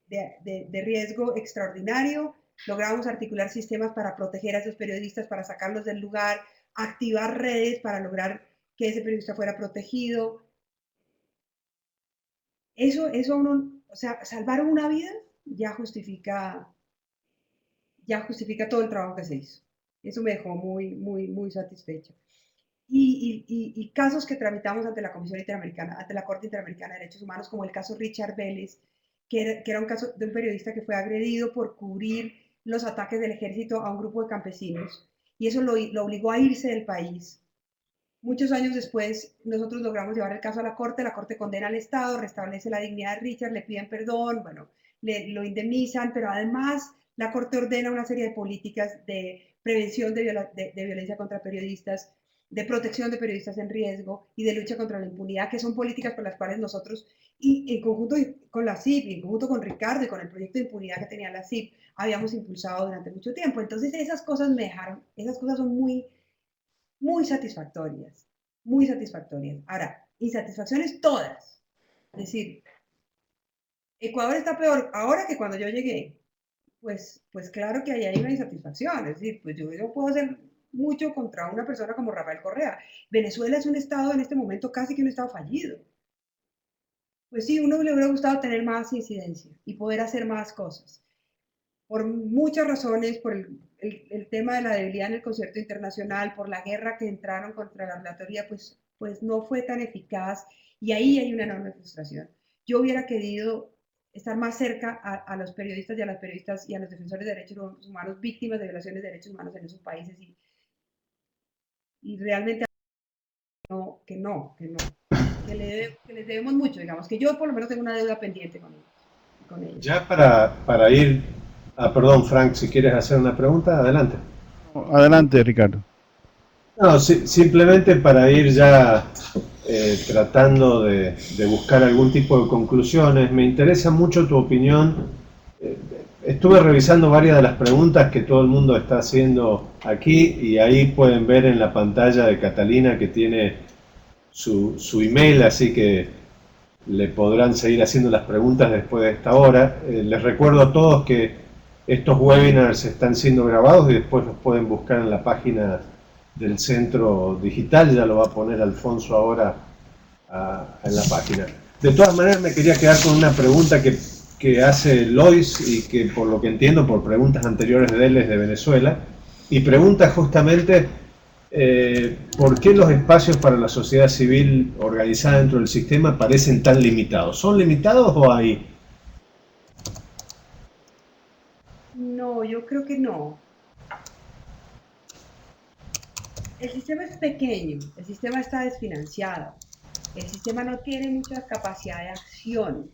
de riesgo extraordinario, logramos articular sistemas para proteger a esos periodistas, para sacarlos del lugar, activar redes para lograr que ese periodista fuera protegido. Eso uno, o sea, salvar una vida ya justifica todo el trabajo que se hizo. Eso me dejó muy, muy, muy satisfecho. Y casos que tramitamos ante la Comisión Interamericana, ante la Corte Interamericana de Derechos Humanos, como el caso Richard Vélez, que era un caso de un periodista que fue agredido por cubrir los ataques del ejército a un grupo de campesinos, y eso lo obligó a irse del país. Muchos años después, nosotros logramos llevar el caso a la Corte condena al Estado, restablece la dignidad de Richard, le piden perdón, bueno, lo indemnizan, pero además la Corte ordena una serie de políticas de prevención de violencia contra periodistas, de protección de periodistas en riesgo y de lucha contra la impunidad, que son políticas por las cuales nosotros, y en conjunto con la CIP, y en conjunto con Ricardo y con el proyecto de impunidad que tenía la CIP, habíamos impulsado durante mucho tiempo. Entonces esas cosas me dejaron, esas cosas son muy, muy satisfactorias, muy satisfactorias. Ahora, insatisfacciones todas. Es decir, Ecuador está peor ahora que cuando yo llegué. Pues claro que ahí hay una insatisfacción. Es decir, pues yo no puedo hacer mucho contra una persona como Rafael Correa. Venezuela es un estado en este momento casi que un estado fallido. Pues sí, uno le hubiera gustado tener más incidencia y poder hacer más cosas. Por muchas razones, por el tema de la debilidad en el concierto internacional, por la guerra que entraron contra la relatoría, pues no fue tan eficaz y ahí hay una enorme frustración. Yo hubiera querido estar más cerca a los periodistas y a las periodistas y a los defensores de derechos humanos víctimas de violaciones de derechos humanos en esos países y realmente que les debemos mucho, digamos, que yo por lo menos tengo una deuda pendiente con ellos. Con ellos. ya para ir... Ah, perdón, Frank, si quieres hacer una pregunta, adelante. Adelante, Ricardo. No, simplemente para ir ya tratando de buscar algún tipo de conclusiones, me interesa mucho tu opinión. Eh, Estuve revisando varias de las preguntas que todo el mundo está haciendo aquí y ahí pueden ver en la pantalla de Catalina que tiene su email, así que le podrán seguir haciendo las preguntas después de esta hora. Les recuerdo a todos que estos webinars están siendo grabados y después los pueden buscar en la página del centro digital, ya lo va a poner Alfonso ahora en la página. De todas maneras me quería quedar con una pregunta que hace Lois y que por lo que entiendo por preguntas anteriores de él es de Venezuela, y pregunta justamente ¿por qué los espacios para la sociedad civil organizada dentro del sistema parecen tan limitados? ¿Son limitados o hay? No, yo creo que no. El sistema es pequeño, el sistema está desfinanciado, el sistema no tiene mucha capacidad de acción,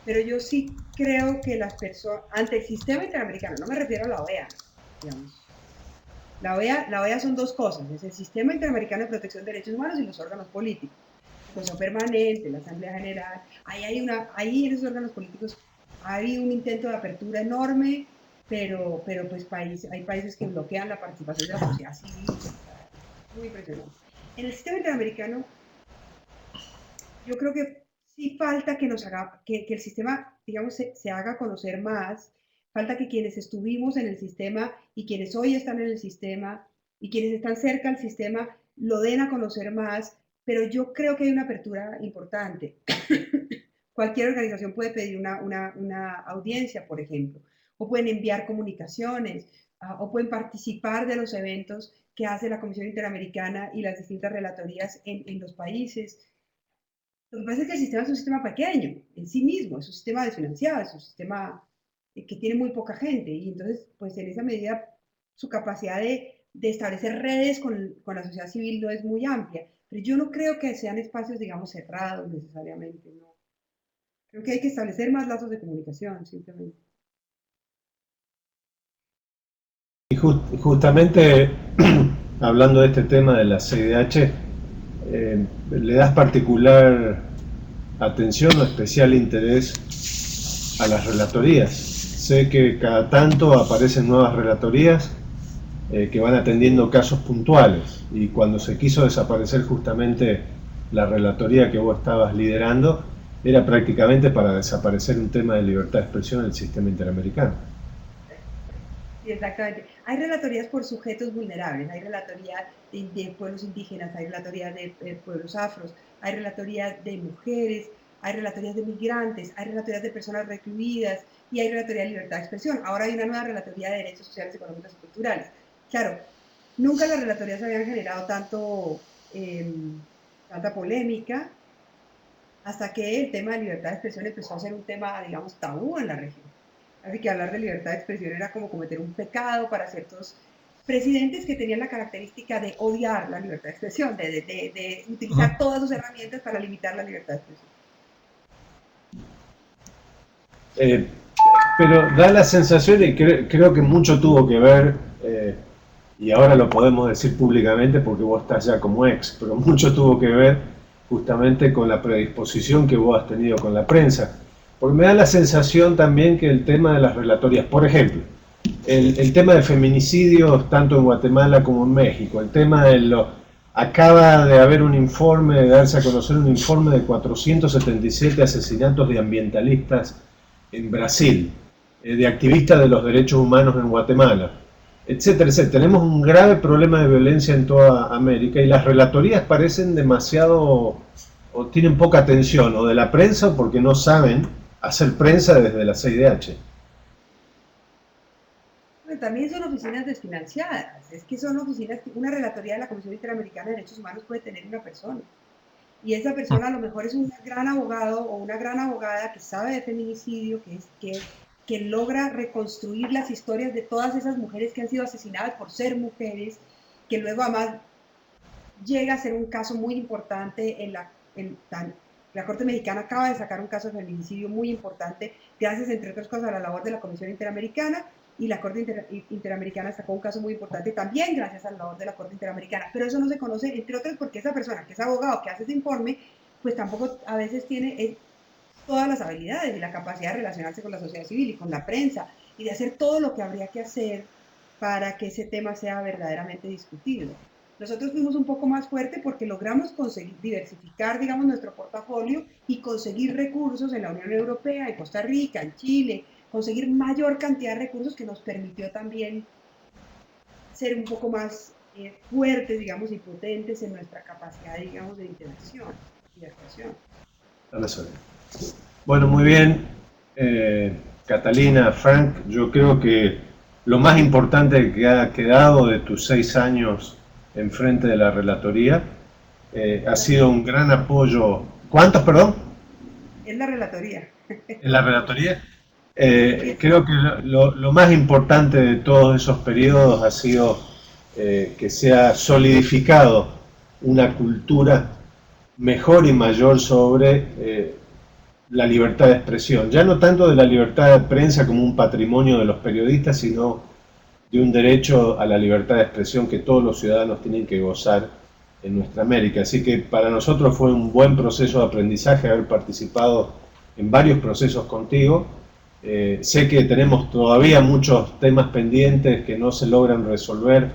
pero yo sí creo que las personas, ante el sistema interamericano, no me refiero a la OEA, digamos. La OEA son dos cosas, es el Sistema Interamericano de Protección de Derechos Humanos y los órganos políticos. El Consejo Permanente, la Asamblea General, ahí en esos órganos políticos ha habido un intento de apertura enorme, pero pues hay países que bloquean la participación de la sociedad civil, o sea, muy impresionante. En el sistema interamericano, yo creo que sí falta que que el sistema, digamos, se haga conocer más, falta que quienes estuvimos en el sistema y quienes hoy están en el sistema y quienes están cerca del sistema lo den a conocer más, pero yo creo que hay una apertura importante. Cualquier organización puede pedir una audiencia, por ejemplo, o pueden enviar comunicaciones, o pueden participar de los eventos que hace la Comisión Interamericana y las distintas relatorías en los países. Lo que pasa es que el sistema es un sistema pequeño en sí mismo, es un sistema desfinanciado, es un sistema que tiene muy poca gente y entonces, pues en esa medida, su capacidad de establecer redes con la sociedad civil no es muy amplia. Pero yo no creo que sean espacios, digamos, cerrados necesariamente, no. Creo que hay que establecer más lazos de comunicación, simplemente. Y justamente hablando de este tema de la CIDH, ¿le das particular atención o especial interés a las relatorías? Sé que cada tanto aparecen nuevas relatorías que van atendiendo casos puntuales y cuando se quiso desaparecer justamente la relatoría que vos estabas liderando era prácticamente para desaparecer un tema de libertad de expresión en el sistema interamericano. Sí, exactamente. Hay relatorías por sujetos vulnerables, hay relatorías de pueblos indígenas, hay relatorías de pueblos afros, hay relatorías de mujeres, hay relatorías de migrantes, hay relatorías de personas recluidas y hay relatoría de libertad de expresión. Ahora hay una nueva relatoría de derechos sociales, económicos y culturales. Claro, nunca las relatorías habían generado eh, tanta polémica hasta que el tema de libertad de expresión empezó a ser un tema, digamos, tabú en la región. Así que hablar de libertad de expresión era como cometer un pecado para ciertos presidentes que tenían la característica de odiar la libertad de expresión, de utilizar todas sus herramientas para limitar la libertad de expresión. Eh, pero da la sensación, y creo que mucho tuvo que ver, y ahora lo podemos decir públicamente porque vos estás ya como ex, pero mucho tuvo que ver justamente con la predisposición que vos has tenido con la prensa. Porque me da la sensación también que el tema de las relatorias, por ejemplo, el tema de feminicidios tanto en Guatemala como en México, el tema de acaba de haber un informe, de darse a conocer un informe de 477 asesinatos de ambientalistas en Brasil, de activistas de los derechos humanos en Guatemala, etcétera, etcétera. Tenemos un grave problema de violencia en toda América y las relatorías parecen demasiado o tienen poca atención o de la prensa o porque no saben hacer prensa desde la CIDH. Pero también son oficinas desfinanciadas, es que son oficinas que una relatoría de la Comisión Interamericana de Derechos Humanos puede tener una persona. Y esa persona a lo mejor es un gran abogado o una gran abogada que sabe de feminicidio, que logra reconstruir las historias de todas esas mujeres que han sido asesinadas por ser mujeres, que luego además llega a ser un caso muy importante la Corte Mexicana acaba de sacar un caso de feminicidio muy importante, gracias entre otras cosas a la labor de la Comisión Interamericana, y la Corte Interamericana sacó un caso muy importante también gracias a la labor de la Corte Interamericana, pero eso no se conoce, entre otras, porque esa persona que es abogado, que hace ese informe, pues tampoco a veces tiene todas las habilidades y la capacidad de relacionarse con la sociedad civil y con la prensa y de hacer todo lo que habría que hacer para que ese tema sea verdaderamente discutido. Nosotros fuimos un poco más fuerte porque logramos conseguir diversificar, digamos, nuestro portafolio y conseguir recursos en la Unión Europea, en Costa Rica, en Chile, conseguir mayor cantidad de recursos que nos permitió también ser un poco más fuertes, digamos, y potentes en nuestra capacidad, digamos, de interacción y de actuación. Bueno, muy bien, Catalina, Frank, yo creo que lo más importante que ha quedado de tus 6 años en frente de la relatoría ha sido un gran apoyo. ¿Cuántos, perdón? Es la relatoría. ¿En la relatoría? Creo que lo más importante de todos esos periodos ha sido que se ha solidificado una cultura mejor y mayor sobre la libertad de expresión. Ya no tanto de la libertad de prensa como un patrimonio de los periodistas, sino de un derecho a la libertad de expresión que todos los ciudadanos tienen que gozar en nuestra América. Así que para nosotros fue un buen proceso de aprendizaje haber participado en varios procesos contigo. Sé que tenemos todavía muchos temas pendientes que no se logran resolver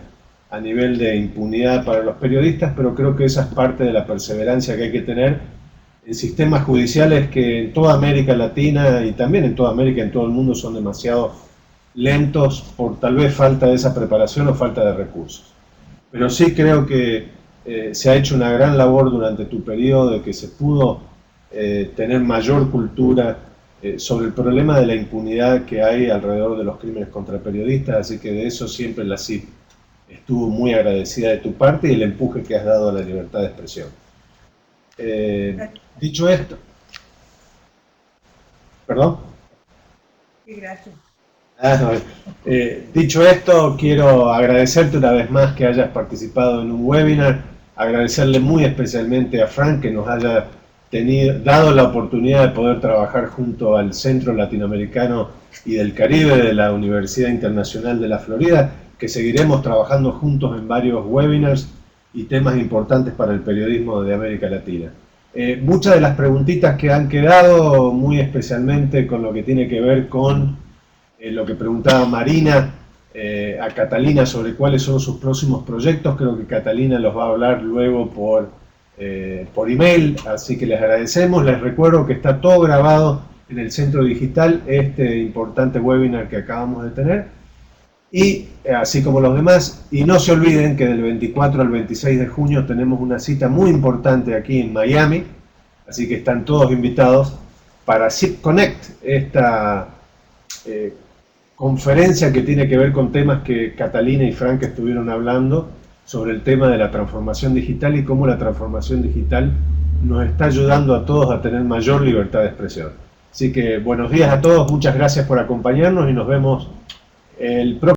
a nivel de impunidad para los periodistas, pero creo que esa es parte de la perseverancia que hay que tener en sistemas judiciales que en toda América Latina y también en toda América, en todo el mundo, son demasiado lentos por tal vez falta de esa preparación o falta de recursos. Pero sí creo que se ha hecho una gran labor durante tu periodo de que se pudo tener mayor cultura sobre el problema de la impunidad que hay alrededor de los crímenes contra periodistas, así que de eso siempre la CIP estuvo muy agradecida de tu parte y el empuje que has dado a la libertad de expresión. Dicho esto, ¿perdón? Sí, gracias. Dicho esto, quiero agradecerte una vez más que hayas participado en un webinar, agradecerle muy especialmente a Frank que nos haya dado la oportunidad de poder trabajar junto al Centro Latinoamericano y del Caribe de la Universidad Internacional de la Florida, que seguiremos trabajando juntos en varios webinars y temas importantes para el periodismo de América Latina. Muchas de las preguntitas que han quedado, muy especialmente con lo que tiene que ver con lo que preguntaba Marina a Catalina sobre cuáles son sus próximos proyectos, creo que Catalina los va a hablar luego por email, así que les agradecemos. Les recuerdo que está todo grabado en el Centro Digital, este importante webinar que acabamos de tener, y así como los demás. Y no se olviden que del 24 al 26 de junio tenemos una cita muy importante aquí en Miami, así que están todos invitados para CIP Connect, esta conferencia que tiene que ver con temas que Catalina y Frank estuvieron hablando sobre el tema de la transformación digital y cómo la transformación digital nos está ayudando a todos a tener mayor libertad de expresión. Así que buenos días a todos, muchas gracias por acompañarnos y nos vemos el próximo